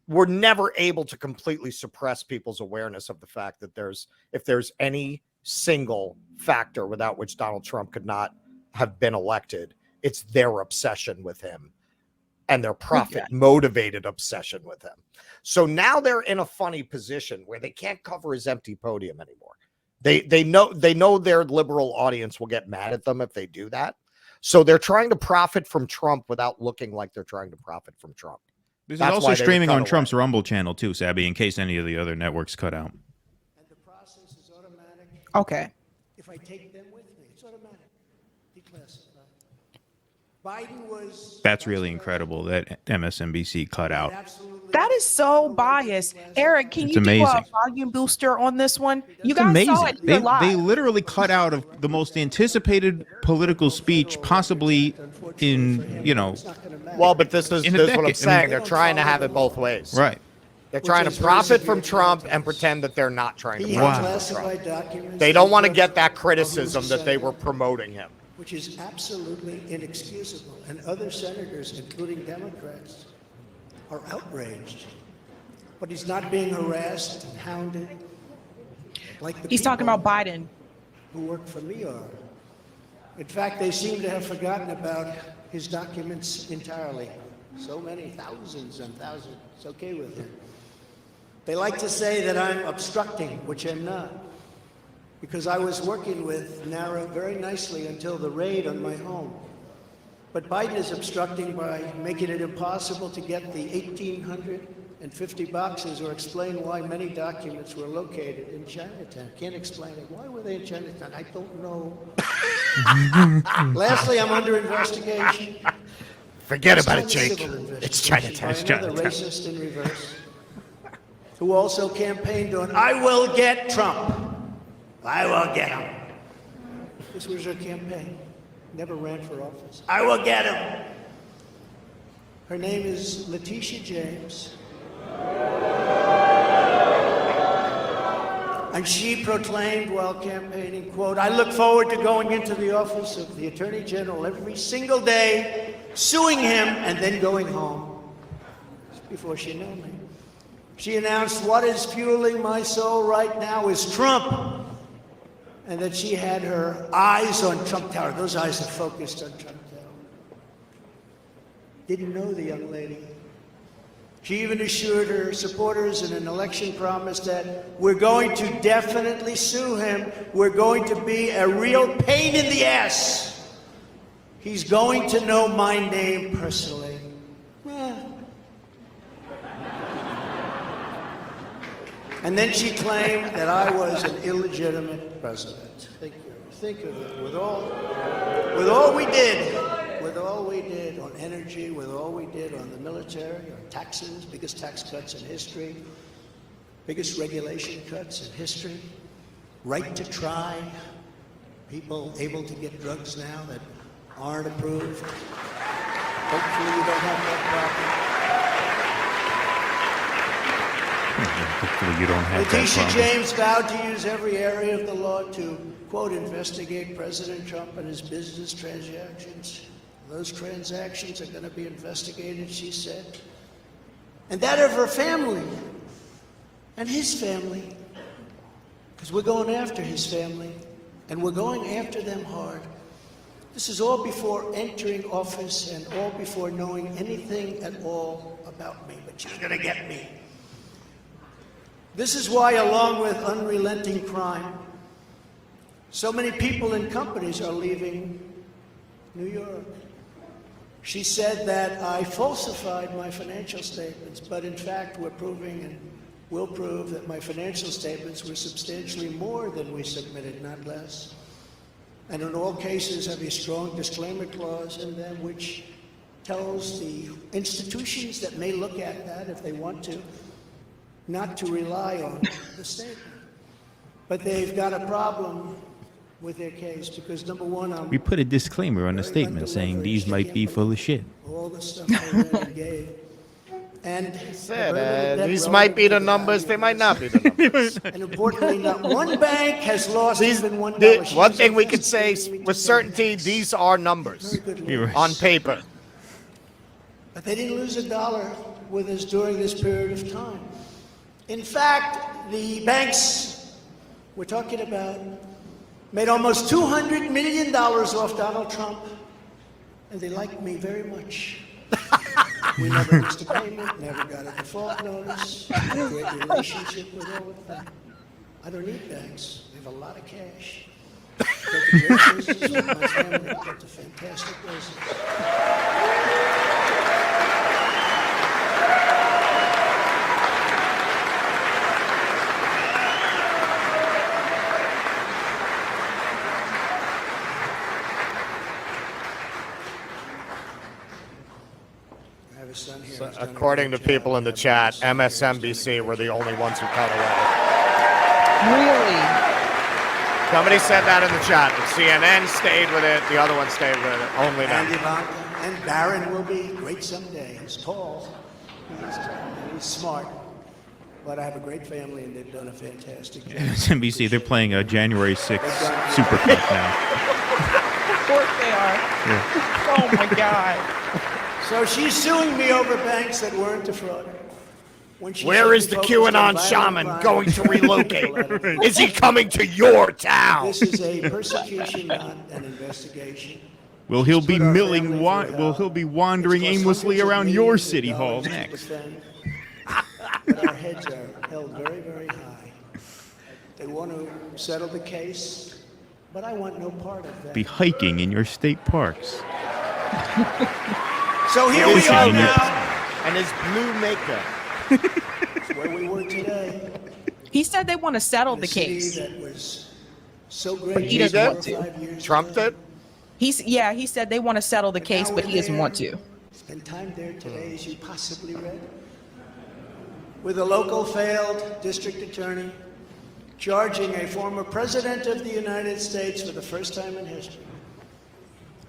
Speaker 3: were never able to completely suppress people's awareness of the fact that if there's any single factor without which Donald Trump could not have been elected, it's their obsession with him and their profit motivated obsession with him. So now they're in a funny position where they can't cover his empty podium anymore. They know their liberal audience will get mad at them if they do that. So they're trying to profit from Trump without looking like they're trying to profit from Trump.
Speaker 2: This is also streaming on Trump's Rumble channel too, Sabby, in case any of the other networks cut out.
Speaker 7: And the process is automatic.
Speaker 1: Okay.
Speaker 7: If I take them with me, it's automatic. Declassified.
Speaker 2: That's really incredible that MSNBC cut out.
Speaker 1: That is so biased. Eric, can
Speaker 2: It's
Speaker 1: you do a
Speaker 2: amazing.
Speaker 1: volume booster on this one? You
Speaker 2: It's
Speaker 1: guys saw
Speaker 2: amazing.
Speaker 1: it here live.
Speaker 2: They literally cut out of the most anticipated political speech possibly in,
Speaker 3: Well, but this is
Speaker 2: in a
Speaker 3: what I'm
Speaker 2: decade. I
Speaker 3: saying.
Speaker 2: mean-
Speaker 3: They're trying to have it both ways.
Speaker 2: Right.
Speaker 3: They're trying to profit from Trump and pretend that they're not trying to
Speaker 7: He
Speaker 3: profit
Speaker 7: had
Speaker 3: from
Speaker 7: classified
Speaker 3: Trump.
Speaker 7: documents.
Speaker 3: They don't want to get that criticism that they were promoting him.
Speaker 7: Which is absolutely inexcusable. And other senators, including Democrats, are outraged. But he's not being harassed and hounded like the
Speaker 1: He's talking
Speaker 7: people
Speaker 1: about Biden.
Speaker 7: who work for me are. In fact, they seem to have forgotten about his documents entirely. So many, thousands and thousands. It's okay with him. They like to say that I'm obstructing, which I'm not, because I was working with NARA very nicely until the raid on my home. But Biden is obstructing by making it impossible to get the 1,850 boxes or explain why many documents were located in Chinatown. Can't explain it. Why were they in Chinatown? I don't know. Lastly, I'm under investigation.
Speaker 3: Forget
Speaker 7: This
Speaker 3: about
Speaker 7: time
Speaker 3: it,
Speaker 7: a
Speaker 3: Jake.
Speaker 7: civil investigation
Speaker 3: It's Chinatown.
Speaker 7: by
Speaker 3: It's
Speaker 7: another
Speaker 3: Chinatown.
Speaker 7: racist in reverse, who also campaigned on, I will get Trump. I will get him. This was her campaign. Never ran for office. I will get him. Her name is Letitia James. And she proclaimed while campaigning, quote, I look forward to going into the office of the Attorney General every single day, suing him, and then going home. Before she knew me. She announced, what is fueling my soul right now is Trump. And that she had her eyes on Trump Tower. Those eyes are focused on Trump Tower. Didn't know the young lady. She even assured her supporters in an election promise that we're going to definitely sue him. We're going to be a real pain in the ass. He's going to know my name personally. And then she claimed that I was an illegitimate president. Think of it. With all we did on energy, with all we did on the military, on taxes, biggest tax cuts in history, biggest regulation cuts in history, right to try, people able to get drugs now that aren't approved. Hopefully you don't have that problem.
Speaker 2: Hopefully you don't have that
Speaker 7: Letitia
Speaker 2: problem.
Speaker 7: James vowed to use every area of the law to, quote, investigate President Trump and his business transactions. Those transactions are going to be investigated, she said. And that of her family and his family. Because we're going after his family, and we're going after them hard. This is all before entering office and all before knowing anything at all about me. But she's going to get me. This is why, along with unrelenting crime, so many people and companies are leaving New York. She said that I falsified my financial statements, but in fact we're proving and will prove that my financial statements were substantially more than we submitted, not less. And in all cases have a strong disclaimer clause in them which tells the institutions that may look at that if they want to, not to rely on the statement. But they've got a problem with their case because, number one,
Speaker 2: We put a disclaimer on the statement saying these might be full of shit.
Speaker 7: all the stuff they read and gave. And
Speaker 3: Said, these might be the numbers, they might not be the numbers.
Speaker 7: And importantly, not one bank has lost even $1.
Speaker 3: One thing we could say with certainty, these are numbers on paper.
Speaker 7: But they didn't lose $1 with us during this period of time. In fact, the banks we're talking about made almost $200 million off Donald Trump, and they liked me very much. We never missed a payment, never got a default notice, had a great relationship with all of them. I don't need banks. We have a lot of cash. Built a great business with my family, built a fantastic business. son here
Speaker 3: So
Speaker 7: has done a
Speaker 3: according to
Speaker 7: great
Speaker 3: people
Speaker 7: job.
Speaker 3: in the chat, MSNBC were the only ones who cut away.
Speaker 1: Really?
Speaker 3: Somebody said that in the chat. But CNN stayed with it. The other one stayed with it. Only
Speaker 7: And
Speaker 3: them.
Speaker 7: Ivanka and Barron will be great someday. He's tall. He's smart. But I have a great family, and they've done a fantastic job.
Speaker 2: MSNBC, they're playing a January 6th Super Cup now.
Speaker 1: Of course they are.
Speaker 2: Yeah.
Speaker 1: Oh my God.
Speaker 7: So she's suing me over banks that weren't defrauded. When she
Speaker 3: Where
Speaker 7: should
Speaker 3: is
Speaker 7: be
Speaker 3: the
Speaker 7: focused
Speaker 3: QAnon
Speaker 7: on violent
Speaker 3: shaman
Speaker 7: crime
Speaker 3: going to
Speaker 7: and
Speaker 3: relocate?
Speaker 7: collateral.
Speaker 3: Is he coming to your town?
Speaker 7: This is a persecution, not an investigation.
Speaker 2: Will he'll
Speaker 7: She's
Speaker 2: be
Speaker 7: put our
Speaker 2: milling?
Speaker 7: family
Speaker 2: Will
Speaker 7: through hell.
Speaker 2: he'll be wandering
Speaker 7: It's cost
Speaker 2: aimlessly
Speaker 7: hundreds of
Speaker 2: around your
Speaker 7: millions of
Speaker 2: city hall
Speaker 7: dollars to
Speaker 2: next?
Speaker 7: defend. But our heads are held very, very high. They want to settle the case, but I want no part of that.
Speaker 2: Be hiking in your state parks.
Speaker 7: So here we
Speaker 2: Listen,
Speaker 7: are
Speaker 2: you know-
Speaker 7: now.
Speaker 3: And his blue makeup.
Speaker 7: It's where we were today.
Speaker 1: He said they want to settle the
Speaker 7: city
Speaker 1: case.
Speaker 7: that was so great.
Speaker 1: But he doesn't
Speaker 7: four
Speaker 1: want
Speaker 7: or
Speaker 1: to.
Speaker 7: 5 years
Speaker 3: Trump
Speaker 7: ago.
Speaker 3: did?
Speaker 1: He said they want to settle the case,
Speaker 7: now
Speaker 1: but
Speaker 7: we're
Speaker 1: he doesn't
Speaker 7: there.
Speaker 1: want to.
Speaker 7: Spend time there today, as you possibly read, with a local failed district attorney charging a former president of the United States for the first time in history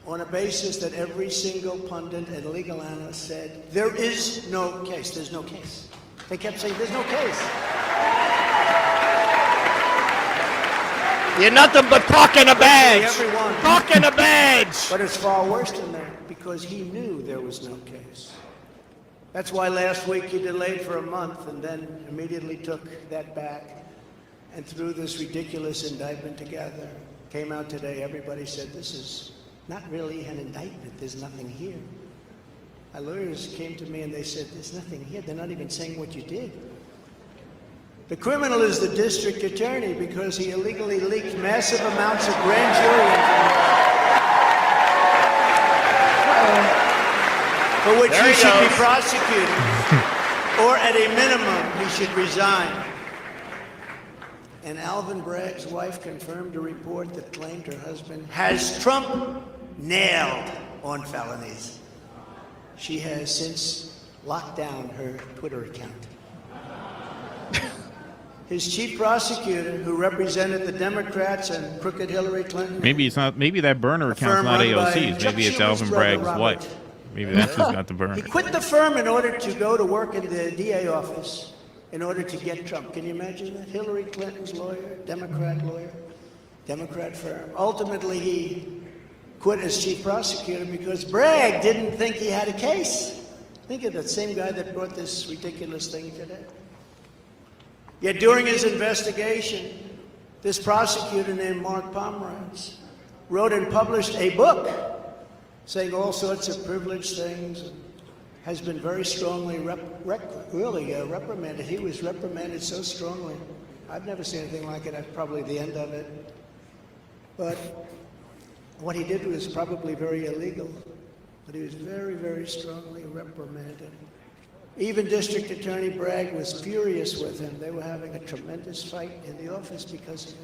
Speaker 7: on a basis that every single pundit and legal analyst said, there is no case. There's no case. They kept saying, there's no case.
Speaker 3: You're nothing but talking a badge.
Speaker 7: Everyone.
Speaker 3: Talking a badge.
Speaker 7: But it's far worse than that, because he knew there was no case. That's why last week he delayed for a month and then immediately took that back and threw this ridiculous indictment together. Came out today, everybody said, this is not really an indictment, there's nothing here. My lawyers came to me and they said, there's nothing here, they're not even saying what you did. The criminal is the district attorney because he illegally leaked massive amounts of grand jury information. For which
Speaker 3: There
Speaker 7: he
Speaker 3: he
Speaker 7: should be
Speaker 3: goes.
Speaker 7: prosecuted, or at a minimum, he should resign. And Alvin Bragg's wife confirmed a report that claimed her husband has Trump nailed on felonies. She has since locked down her Twitter account. His chief prosecutor, who represented the Democrats and crooked Hillary Clinton.
Speaker 2: Maybe it's not. Maybe that burner account's
Speaker 7: firm
Speaker 2: not
Speaker 7: run by
Speaker 2: AOC's.
Speaker 7: Chuck
Speaker 2: Maybe it's
Speaker 7: Schumer's
Speaker 2: Alvin
Speaker 7: brother,
Speaker 2: Bragg's
Speaker 7: Robert.
Speaker 2: wife. Maybe that's who's got the burner.
Speaker 7: He quit the firm in order to go to work in the DA office in order to get Trump. Can you imagine that? Hillary Clinton's lawyer, Democrat firm. Ultimately, he quit as chief prosecutor because Bragg didn't think he had a case. Think of that same guy that brought this ridiculous thing today. Yet during his investigation, this prosecutor named Mark Pomerantz wrote and published a book saying all sorts of privileged things, and has been very strongly reprimanded. He was reprimanded so strongly. I've never seen anything like it. Probably the end of it. But what he did was probably very illegal. But he was very, very strongly reprimanded. Even District Attorney Bragg was furious with him. They were having a tremendous fight in the office because of it.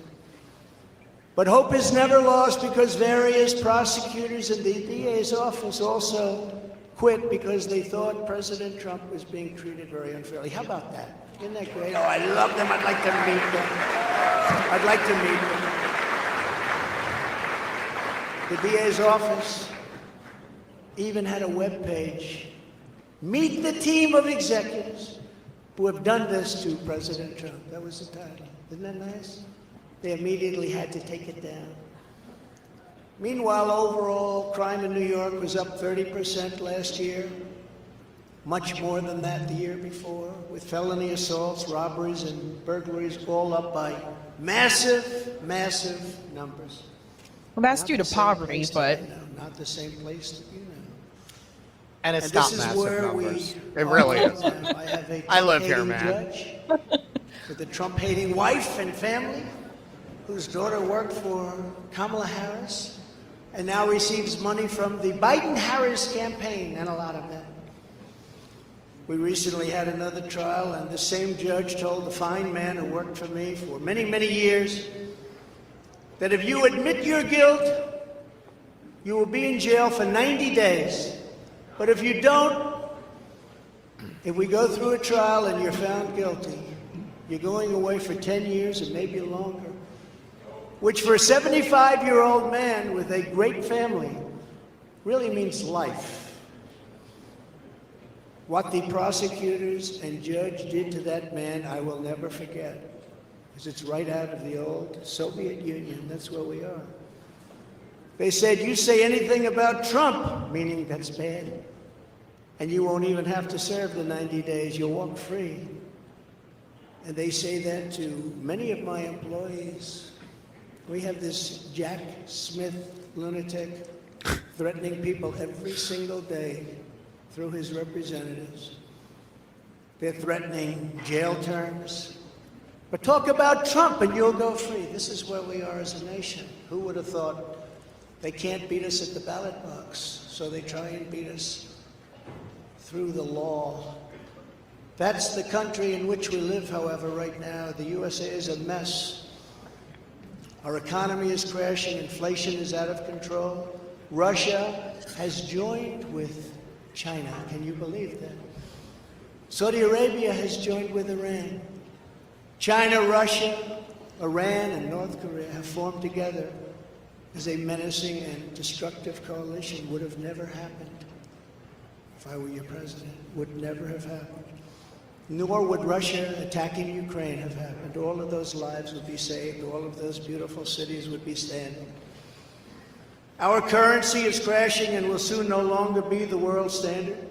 Speaker 7: But hope is never lost because various prosecutors in the DA's office also quit because they thought President Trump was being treated very unfairly. How about that? Isn't that great? Oh, I love them. I'd like to meet them. I'd like to meet them. The DA's office even had a web page. Meet the team of executives who have done this to President Trump. That was the title. Isn't that nice? They immediately had to take it down. Meanwhile, overall crime in New York was up 30% last year. Much more than that the year before, with felony assaults, robberies, and burglaries all up by massive, massive numbers.
Speaker 1: Well, that's
Speaker 7: Not
Speaker 1: due
Speaker 7: the
Speaker 1: to
Speaker 7: same
Speaker 1: poverty,
Speaker 7: place
Speaker 1: but
Speaker 7: that I know, not the same place that you know.
Speaker 3: And it's
Speaker 7: And
Speaker 3: not
Speaker 7: this is
Speaker 3: massive
Speaker 7: where
Speaker 3: numbers.
Speaker 7: we
Speaker 3: It really
Speaker 7: are
Speaker 3: is.
Speaker 7: now. I have a
Speaker 3: I live here,
Speaker 7: Trump-hating
Speaker 3: man.
Speaker 7: judge with a Trump-hating wife and family, whose daughter worked for Kamala Harris, and now receives money from the Biden-Harris campaign, and a lot of that. We recently had another trial, and the same judge told the fine man who worked for me for many, many years that if you admit your guilt, you will be in jail for 90 days. But if you don't, If we go through a trial and you're found guilty, you're going away for 10 years and maybe longer, which for a 75-year-old man with a great family really means life. What the prosecutors and judge did to that man, I will never forget, because it's right out of the old Soviet Union. That's where we are. They said, you say anything about Trump, meaning that's bad, and you won't even have to serve the 90 days. You'll walk free. And they say that to many of my employees. We have this Jack Smith lunatic threatening people every single day through his representatives. They're threatening jail terms. But talk about Trump and you'll go free. This is where we are as a nation. Who would have thought? They can't beat us at the ballot box, so they try and beat us through the law. That's the country in which we live, however, right now. The USA is a mess. Our economy is crashing. Inflation is out of control. Russia has joined with China. Can you believe that? Saudi Arabia has joined with Iran. China, Russia, Iran, and North Korea have formed together as a menacing and destructive coalition. Would have never happened if I were your president. Would never have happened. Nor would Russia attacking Ukraine have happened. All of those lives would be saved. All of those beautiful cities would be standing. Our currency is crashing and will soon no longer be the world standard,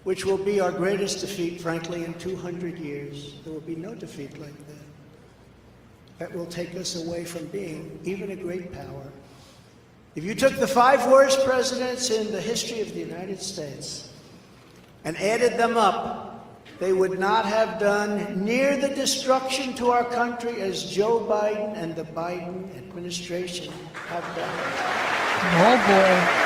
Speaker 7: which will be our greatest defeat, frankly, in 200 years. There will be no defeat like that. That will take us away from being even a great power. If you took the 5 worst presidents in the history of the United States and added them up, they would not have done near the destruction to our country as Joe Biden and the Biden administration have done.
Speaker 1: Oh, boy.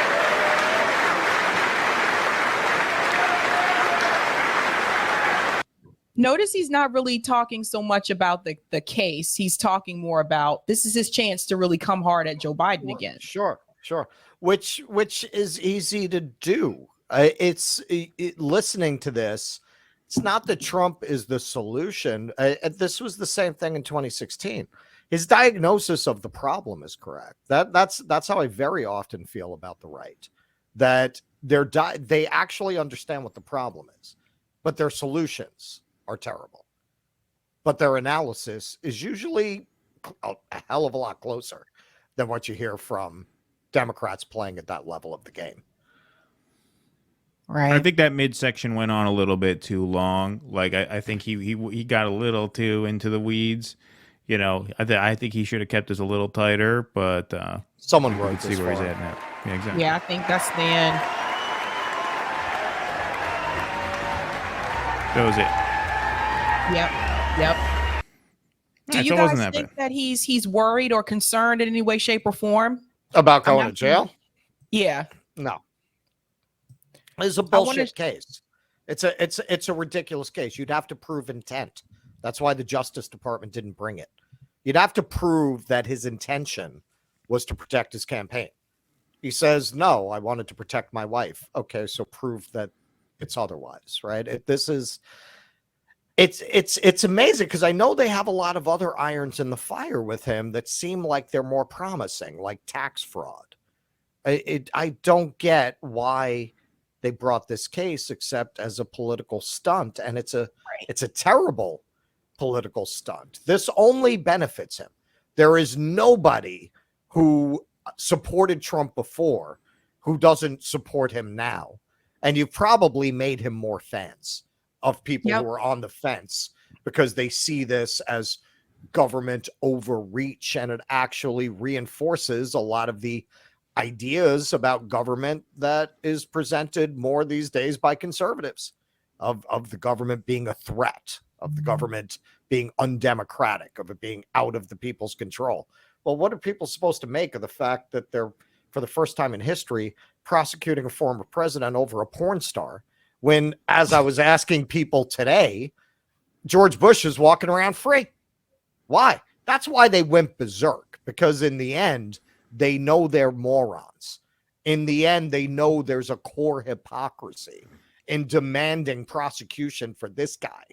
Speaker 1: Notice he's not really talking so much about the case. He's talking more about this is his chance to really come hard at Joe Biden again.
Speaker 3: Sure. Which is easy to do. Listening to this, it's not that Trump is the solution. This was the same thing in 2016. His diagnosis of the problem is correct. That's how I very often feel about the right. That they actually understand what the problem is, but their solutions are terrible. But their analysis is usually a hell of a lot closer than what you hear from Democrats playing at that level of the game.
Speaker 1: Right.
Speaker 2: I think that midsection went on a little bit too long. Like I think he got a little too into the weeds. You know, I think he should have kept us a little tighter. But
Speaker 3: someone wrote
Speaker 2: see where he's at now. Yeah, exactly.
Speaker 1: Yeah, I think that's the end.
Speaker 2: That was it.
Speaker 1: Yep. Do you
Speaker 2: so it
Speaker 1: guys
Speaker 2: wasn't
Speaker 1: think that he's worried or concerned in any way, shape, or form
Speaker 3: about going to jail?
Speaker 1: Yeah.
Speaker 3: No. It's a bullshit case. It's a ridiculous case. You'd have to prove intent. That's why the Justice Department didn't bring it. You'd have to prove that his intention was to protect his campaign. He says, no, I wanted to protect my wife. Okay, so prove that it's otherwise, right? It's amazing because I know they have a lot of other irons in the fire with him that seem like they're more promising, like tax fraud. I don't get why they brought this case except as a political stunt, and it's a terrible political stunt. This only benefits him. There is nobody who supported Trump before who doesn't support him now, and you've probably made him more fans of people who are on the fence because they see this as government overreach, and it actually reinforces a lot of the ideas about government that is presented more these days by conservatives of the government being a threat, of the government being undemocratic, of it being out of the people's control. Well, what are people supposed to make of the fact that they're, for the first time in history, prosecuting a former president over a porn star when, as I was asking people today, George Bush is walking around free? Why? That's why they went berserk, because in the end, they know they're morons. In the end, they know there's a core hypocrisy. in demanding prosecution for this guy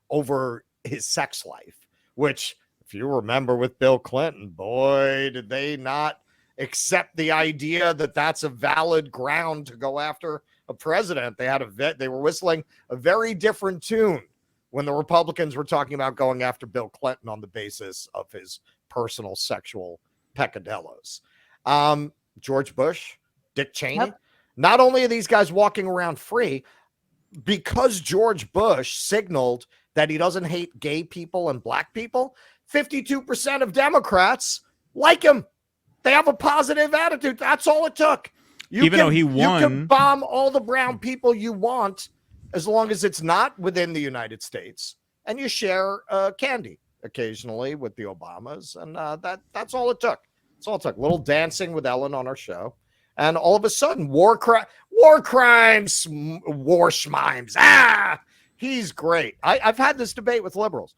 Speaker 3: over his sex life, which, if you remember with Bill Clinton, boy, did they not accept the idea that that's a valid ground to go after a president. They were whistling a very different tune when the Republicans were talking about going after Bill Clinton on the basis of his personal sexual peccadillos. George Bush, Dick Cheney, not only are these guys walking around free, because George Bush signaled that he doesn't hate gay people and black people, 52% of Democrats like him. They have a positive attitude. That's all it took.
Speaker 2: Even though he won,
Speaker 3: you can bomb all the brown people you want, as long as it's not within the United States, and you share candy occasionally with the Obamas, and that's all it took. That's all it took. A little dancing with Ellen on our show, and all of a sudden, war crimes, war schmimes. He's great. I've had this debate with liberals.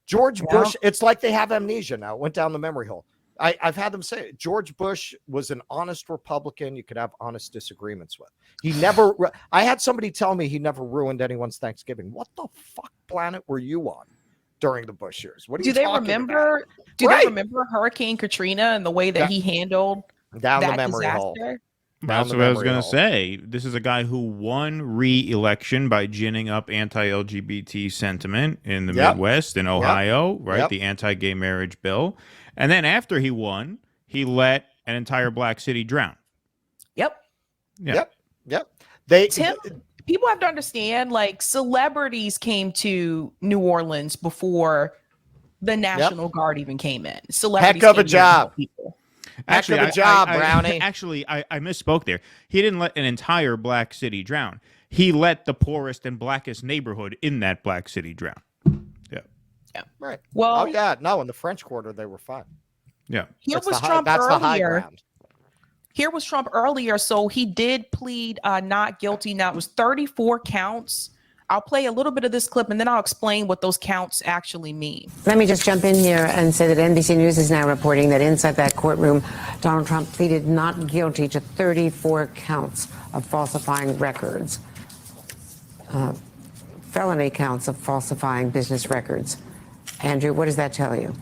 Speaker 3: George Bush, it's like they have amnesia now. It went down the memory hole. I've had them say it. George Bush was an honest Republican you could have honest disagreements with. He never, I had somebody tell me he never ruined anyone's Thanksgiving. What the fuck planet were you on during the Bush years? What are you talking about?
Speaker 1: Do they remember Hurricane Katrina and the way that he handled
Speaker 3: down
Speaker 1: that
Speaker 3: the memory
Speaker 1: disaster?
Speaker 3: hole?
Speaker 2: That's what I was going to say. This is a guy who won re-election by ginning up anti-LGBT sentiment in the Midwest, in Ohio, right? The anti-gay marriage bill. And then after he won, he let an entire black city drown.
Speaker 1: Yep.
Speaker 3: Tim,
Speaker 1: people have to understand, like, celebrities came to New Orleans before the National Guard even came in. Celebrities
Speaker 3: heck of a job.
Speaker 1: People.
Speaker 2: Actually,
Speaker 3: heck of a job, Brownie.
Speaker 2: I misspoke there. He didn't let an entire black city drown. He let the poorest and blackest neighborhood in that black city drown.
Speaker 3: Yeah, right.
Speaker 1: Well,
Speaker 3: no, in the French Quarter they were fine.
Speaker 2: Yeah,
Speaker 1: here was Trump earlier. Here was Trump earlier, so he did plead not guilty. Now it was 34 counts. I'll play a little bit of this clip and then I'll explain what those counts actually mean.
Speaker 8: Let me just jump in here and say that NBC News is now reporting that inside that courtroom, Donald Trump pleaded not guilty to 34 counts of falsifying records, felony counts of falsifying business records. Andrew, what does that tell you?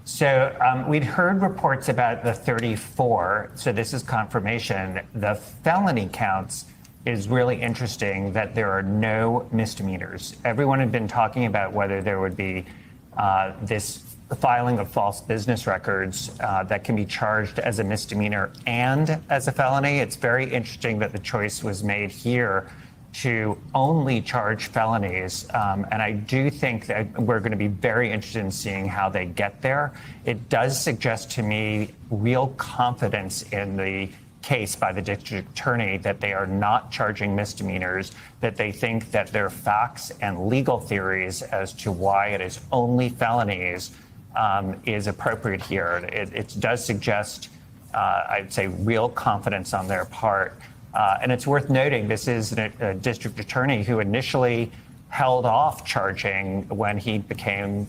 Speaker 9: So we'd heard reports about the 34, so this is confirmation. The felony counts is really interesting that there are no misdemeanors. Everyone had been talking about whether there would be this filing of false business records that can be charged as a misdemeanor and as a felony. It's very interesting that the choice was made here to only charge felonies. And I do think that we're going to be very interested in seeing how they get there. It does suggest to me real confidence in the case by the district attorney that they are not charging misdemeanors, that they think that their facts and legal theories as to why it is only felonies is appropriate here. It does suggest, I'd say, real confidence on their part. And it's worth noting this is a district attorney who initially held off charging when he became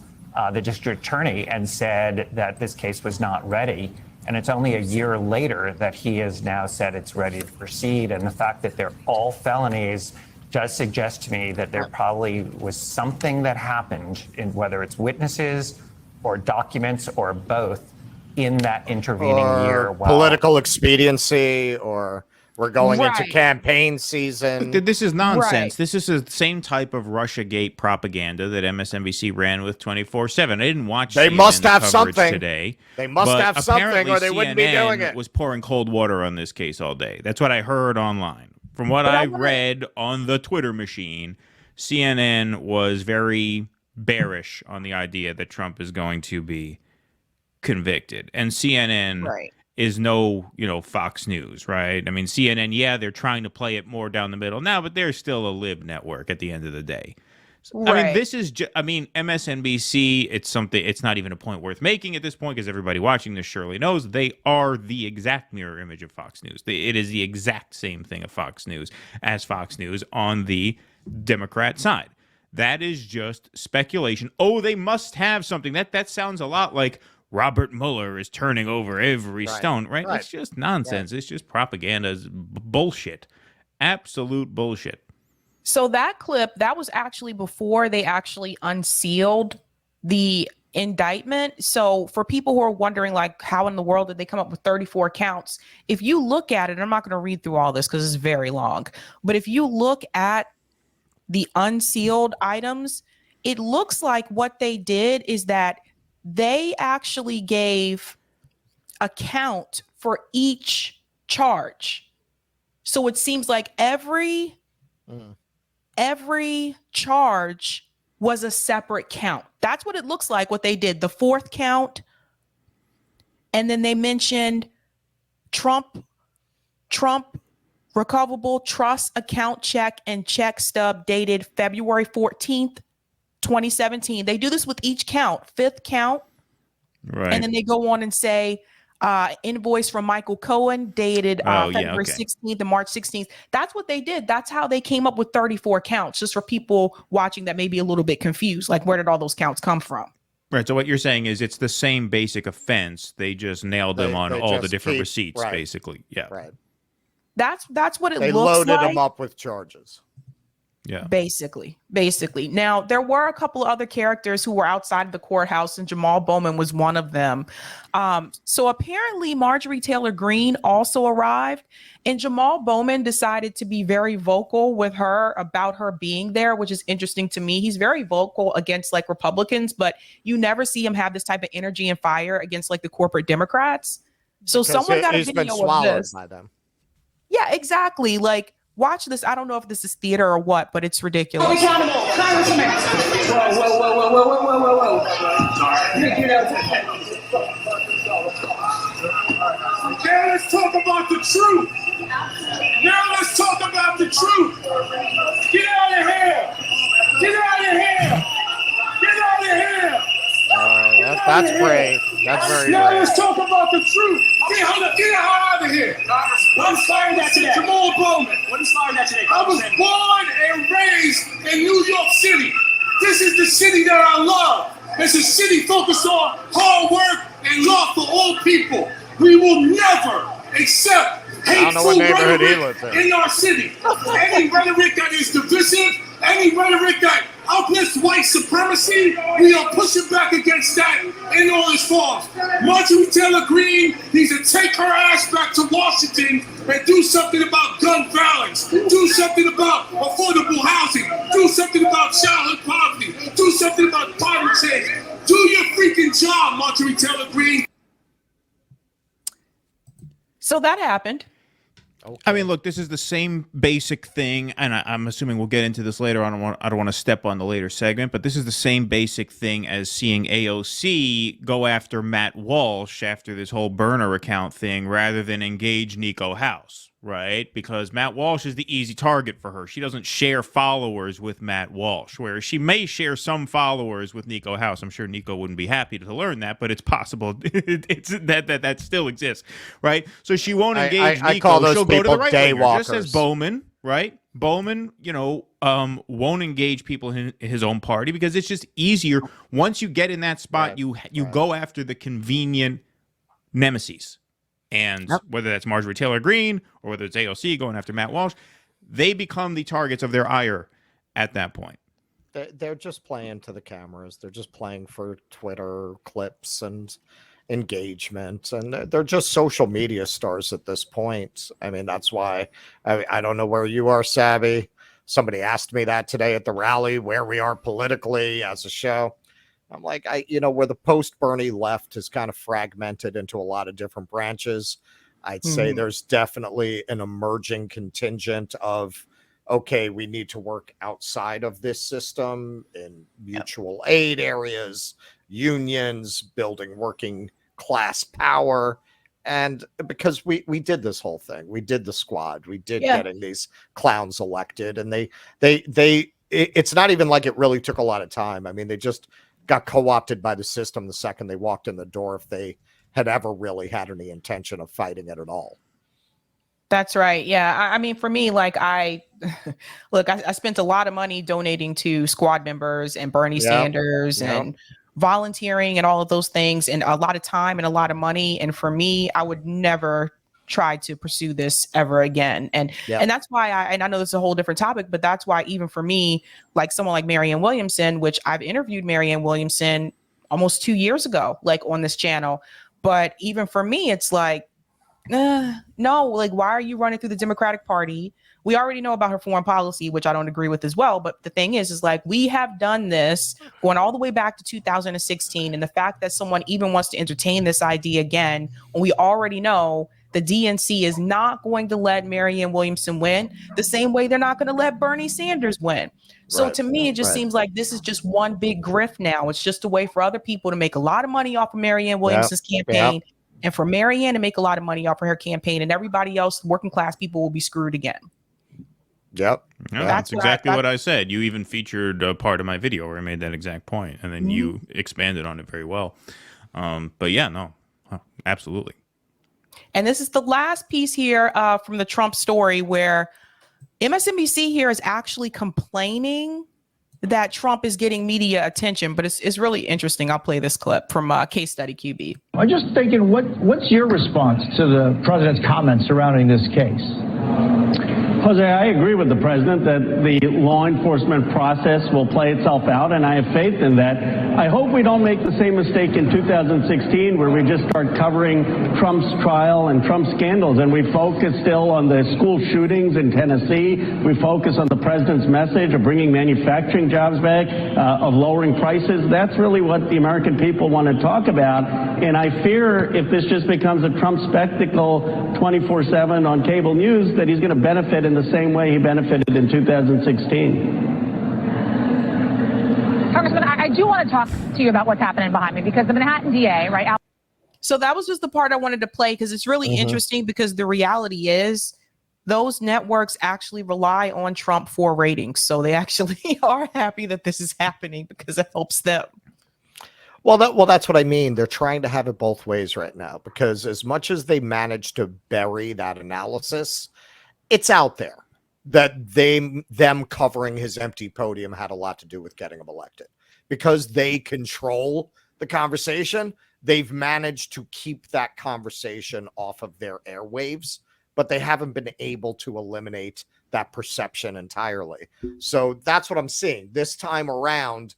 Speaker 9: the district attorney and said that this case was not ready. And it's only a year later that he has now said it's ready to proceed. And the fact that they're all felonies does suggest to me that there probably was something that happened, in whether it's witnesses or documents or both, in that intervening year.
Speaker 3: Political expediency, or we're going into campaign season.
Speaker 2: This is nonsense. This is the same type of Russiagate propaganda that MSNBC ran with 24/7. I didn't watch.
Speaker 3: They must have something
Speaker 2: today.
Speaker 3: They must have something, or they wouldn't be doing it.
Speaker 2: Was pouring cold water on this case all day. That's what I heard online. From what I read on the Twitter machine, CNN was very bearish on the idea that Trump is going to be convicted, and CNN is no, Fox News, right? I mean, CNN, they're trying to play it more down the middle now, but they're still a lib network at the end of the day. I mean, this is MSNBC, it's not even a point worth making at this point, because everybody watching this surely knows they are the exact mirror image of Fox News. It is the exact same thing of Fox News as Fox News on the Democrat side. That is just speculation. Oh, they must have something. That sounds a lot like Robert Mueller is turning over every stone, right? It's just nonsense. It's just propaganda, bullshit. Absolute bullshit.
Speaker 1: So that clip, that was actually before they actually unsealed the indictment. So for people who are wondering, like, how in the world did they come up with 34 counts? If you look at it, I'm not going to read through all this because it's very long, but if you look at the unsealed items, it looks like what they did is that they actually gave a count for each charge. So it seems like every charge was a separate count. That's what it looks like, what they did. The fourth count. And then they mentioned Trump recoverable trust account check and check stub dated February 14th, 2017. They do this with each count, fifth count.
Speaker 2: Right.
Speaker 1: And then they go on and say, invoice from Michael Cohen dated February 16th and March 16th. That's what they did. That's how they came up with 34 counts, just for people watching that may be a little bit confused. Like, where did all those counts come from?
Speaker 2: Right. So what you're saying is it's the same basic offense. They just nailed them on all the different receipts, basically. Yeah.
Speaker 3: Right.
Speaker 1: That's what it
Speaker 3: they
Speaker 1: looks like.
Speaker 3: They loaded them up with charges.
Speaker 2: Yeah.
Speaker 1: Basically. Now, there were a couple of other characters who were outside of the courthouse, and Jamal Bowman was one of them. So apparently Marjorie Taylor Greene also arrived, and Jamal Bowman decided to be very vocal with her about her being there, which is interesting to me. He's very vocal against like Republicans, but you never see him have this type of energy and fire against like the corporate Democrats. So
Speaker 3: because
Speaker 1: someone got a
Speaker 3: he's
Speaker 1: video
Speaker 3: been swallowed
Speaker 1: of this.
Speaker 3: by them.
Speaker 1: Yeah, exactly. Like, watch this. I don't know if this is theater or what, but it's ridiculous.
Speaker 10: Accountable, Congressman. Whoa. Now let's talk about the truth. Get out of here.
Speaker 3: That's brave. That's very
Speaker 10: now
Speaker 3: brave.
Speaker 10: let's talk about the truth. Get out of here. What inspired that today? Jamal Bowman. What inspired that today? I was born and raised in New York City. This is the city that I love. It's a city focused on hard work and love for all people. We will never accept hateful rhetoric in our city. Any rhetoric that is divisive, any rhetoric that uplifts white supremacy, we are pushing back against that in all its forms. Marjorie Taylor Greene needs to take her ass back to Washington and do something about gun violence, do something about affordable housing, do something about childhood poverty, do something about climate change. Do your freaking job, Marjorie Taylor Greene.
Speaker 1: So that happened.
Speaker 2: Okay. I mean, look, this is the same basic thing, and I'm assuming we'll get into this later. I don't want to step on the later segment, but this is the same basic thing as seeing AOC go after Matt Walsh after this whole burner account thing, rather than engage Nico House, right? Because Matt Walsh is the easy target for her. She doesn't share followers with Matt Walsh, whereas she may share some followers with Nico House. I'm sure Nico wouldn't be happy to learn that, but it's possible that still exists, right? So she won't engage Nico.
Speaker 3: I call those
Speaker 2: She'll go to the right winger,
Speaker 3: daywalkers.
Speaker 2: just as Bowman, right? Bowman, won't engage people in his own party because it's just easier. Once you get in that spot, you go after the convenient nemesis. And whether that's Marjorie Taylor Greene or whether it's AOC going after Matt Walsh, they become the targets of their ire at that point.
Speaker 3: They're just playing to the cameras. They're just playing for Twitter clips and engagement, and they're just social media stars at this point. I mean, that's why I don't know where you are, Sabby. Somebody asked me that today at the rally, where we are politically as a show. I'm like, where the post-Bernie left is kind of fragmented into a lot of different branches. I'd say there's definitely an emerging contingent of, okay, we need to work outside of this system in mutual aid areas, unions, building working class power. And because we did this whole thing, we did the squad, we did getting these clowns elected, and it's not even like it really took a lot of time. I mean, they just got co-opted by the system the second they walked in the door, if they had ever really had any intention of fighting it at all.
Speaker 1: That's right. Yeah. I mean, for me, like I spent a lot of money donating to squad members and Bernie Sanders and volunteering and all of those things, and a lot of time and a lot of money. And for me, I would never try to pursue this ever again. And that's why I know this is a whole different topic, but that's why even for me, like someone like Marianne Williamson, which I've interviewed Marianne Williamson almost 2 years ago, like on this channel. But even for me, it's like, no, like, why are you running through the Democratic Party? We already know about her foreign policy, which I don't agree with as well. But the thing is like, we have done this going all the way back to 2016. And the fact that someone even wants to entertain this idea again, when we already know the DNC is not going to let Marianne Williamson win the same way they're not going to let Bernie Sanders win. So to me, it just seems like this is just one big grift now. It's just a way for other people to make a lot of money off of Marianne Williamson's campaign and for Marianne to make a lot of money off of her campaign, and everybody else, working class people, will be screwed again.
Speaker 3: Yep.
Speaker 2: Yeah, that's exactly what I said. You even featured a part of my video where I made that exact point, and then you expanded on it very well. But yeah, no, absolutely.
Speaker 1: And this is the last piece here from the Trump story, where MSNBC here is actually complaining that Trump is getting media attention, but it's really interesting. I'll play this clip from Case Study QB.
Speaker 11: I'm just thinking, what's your response to the president's comments surrounding this case?
Speaker 12: Jose, I agree with the president that the law enforcement process will play itself out, and I have faith in that. I hope we don't make the same mistake in 2016 where we just start covering Trump's trial and Trump's scandals, and we focus still on the school shootings in Tennessee. We focus on the president's message of bringing manufacturing jobs back, of lowering prices. That's really what the American people want to talk about, and I fear if this just becomes a Trump spectacle 24/7 on cable news, that he's going to benefit in the same way he benefited in 2016.
Speaker 13: Congressman, I do want to talk to you about what's happening behind me, because the Manhattan DA, right?
Speaker 1: So that was just the part I wanted to play, because it's really interesting, because the reality is those networks actually rely on Trump for ratings. So they actually are happy that this is happening because it helps them.
Speaker 3: Well, that's what I mean. They're trying to have it both ways right now, because as much as they manage to bury that analysis, it's out there that them covering his empty podium had a lot to do with getting him elected, because they control the conversation. They've managed to keep that conversation off of their airwaves, but they haven't been able to eliminate that perception entirely. So that's what I'm seeing this time around.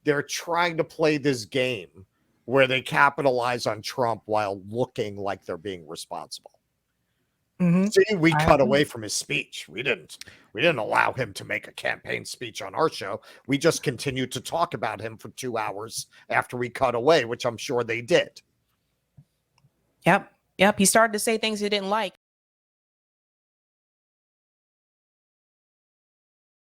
Speaker 3: They're trying to play this game where they capitalize on Trump while looking like they're being responsible. See, we cut away from his speech. We didn't allow him to make a campaign speech on our show. We just continued to talk about him for 2 hours after we cut away, which I'm sure they did.
Speaker 1: Yep. He started to say things he didn't like.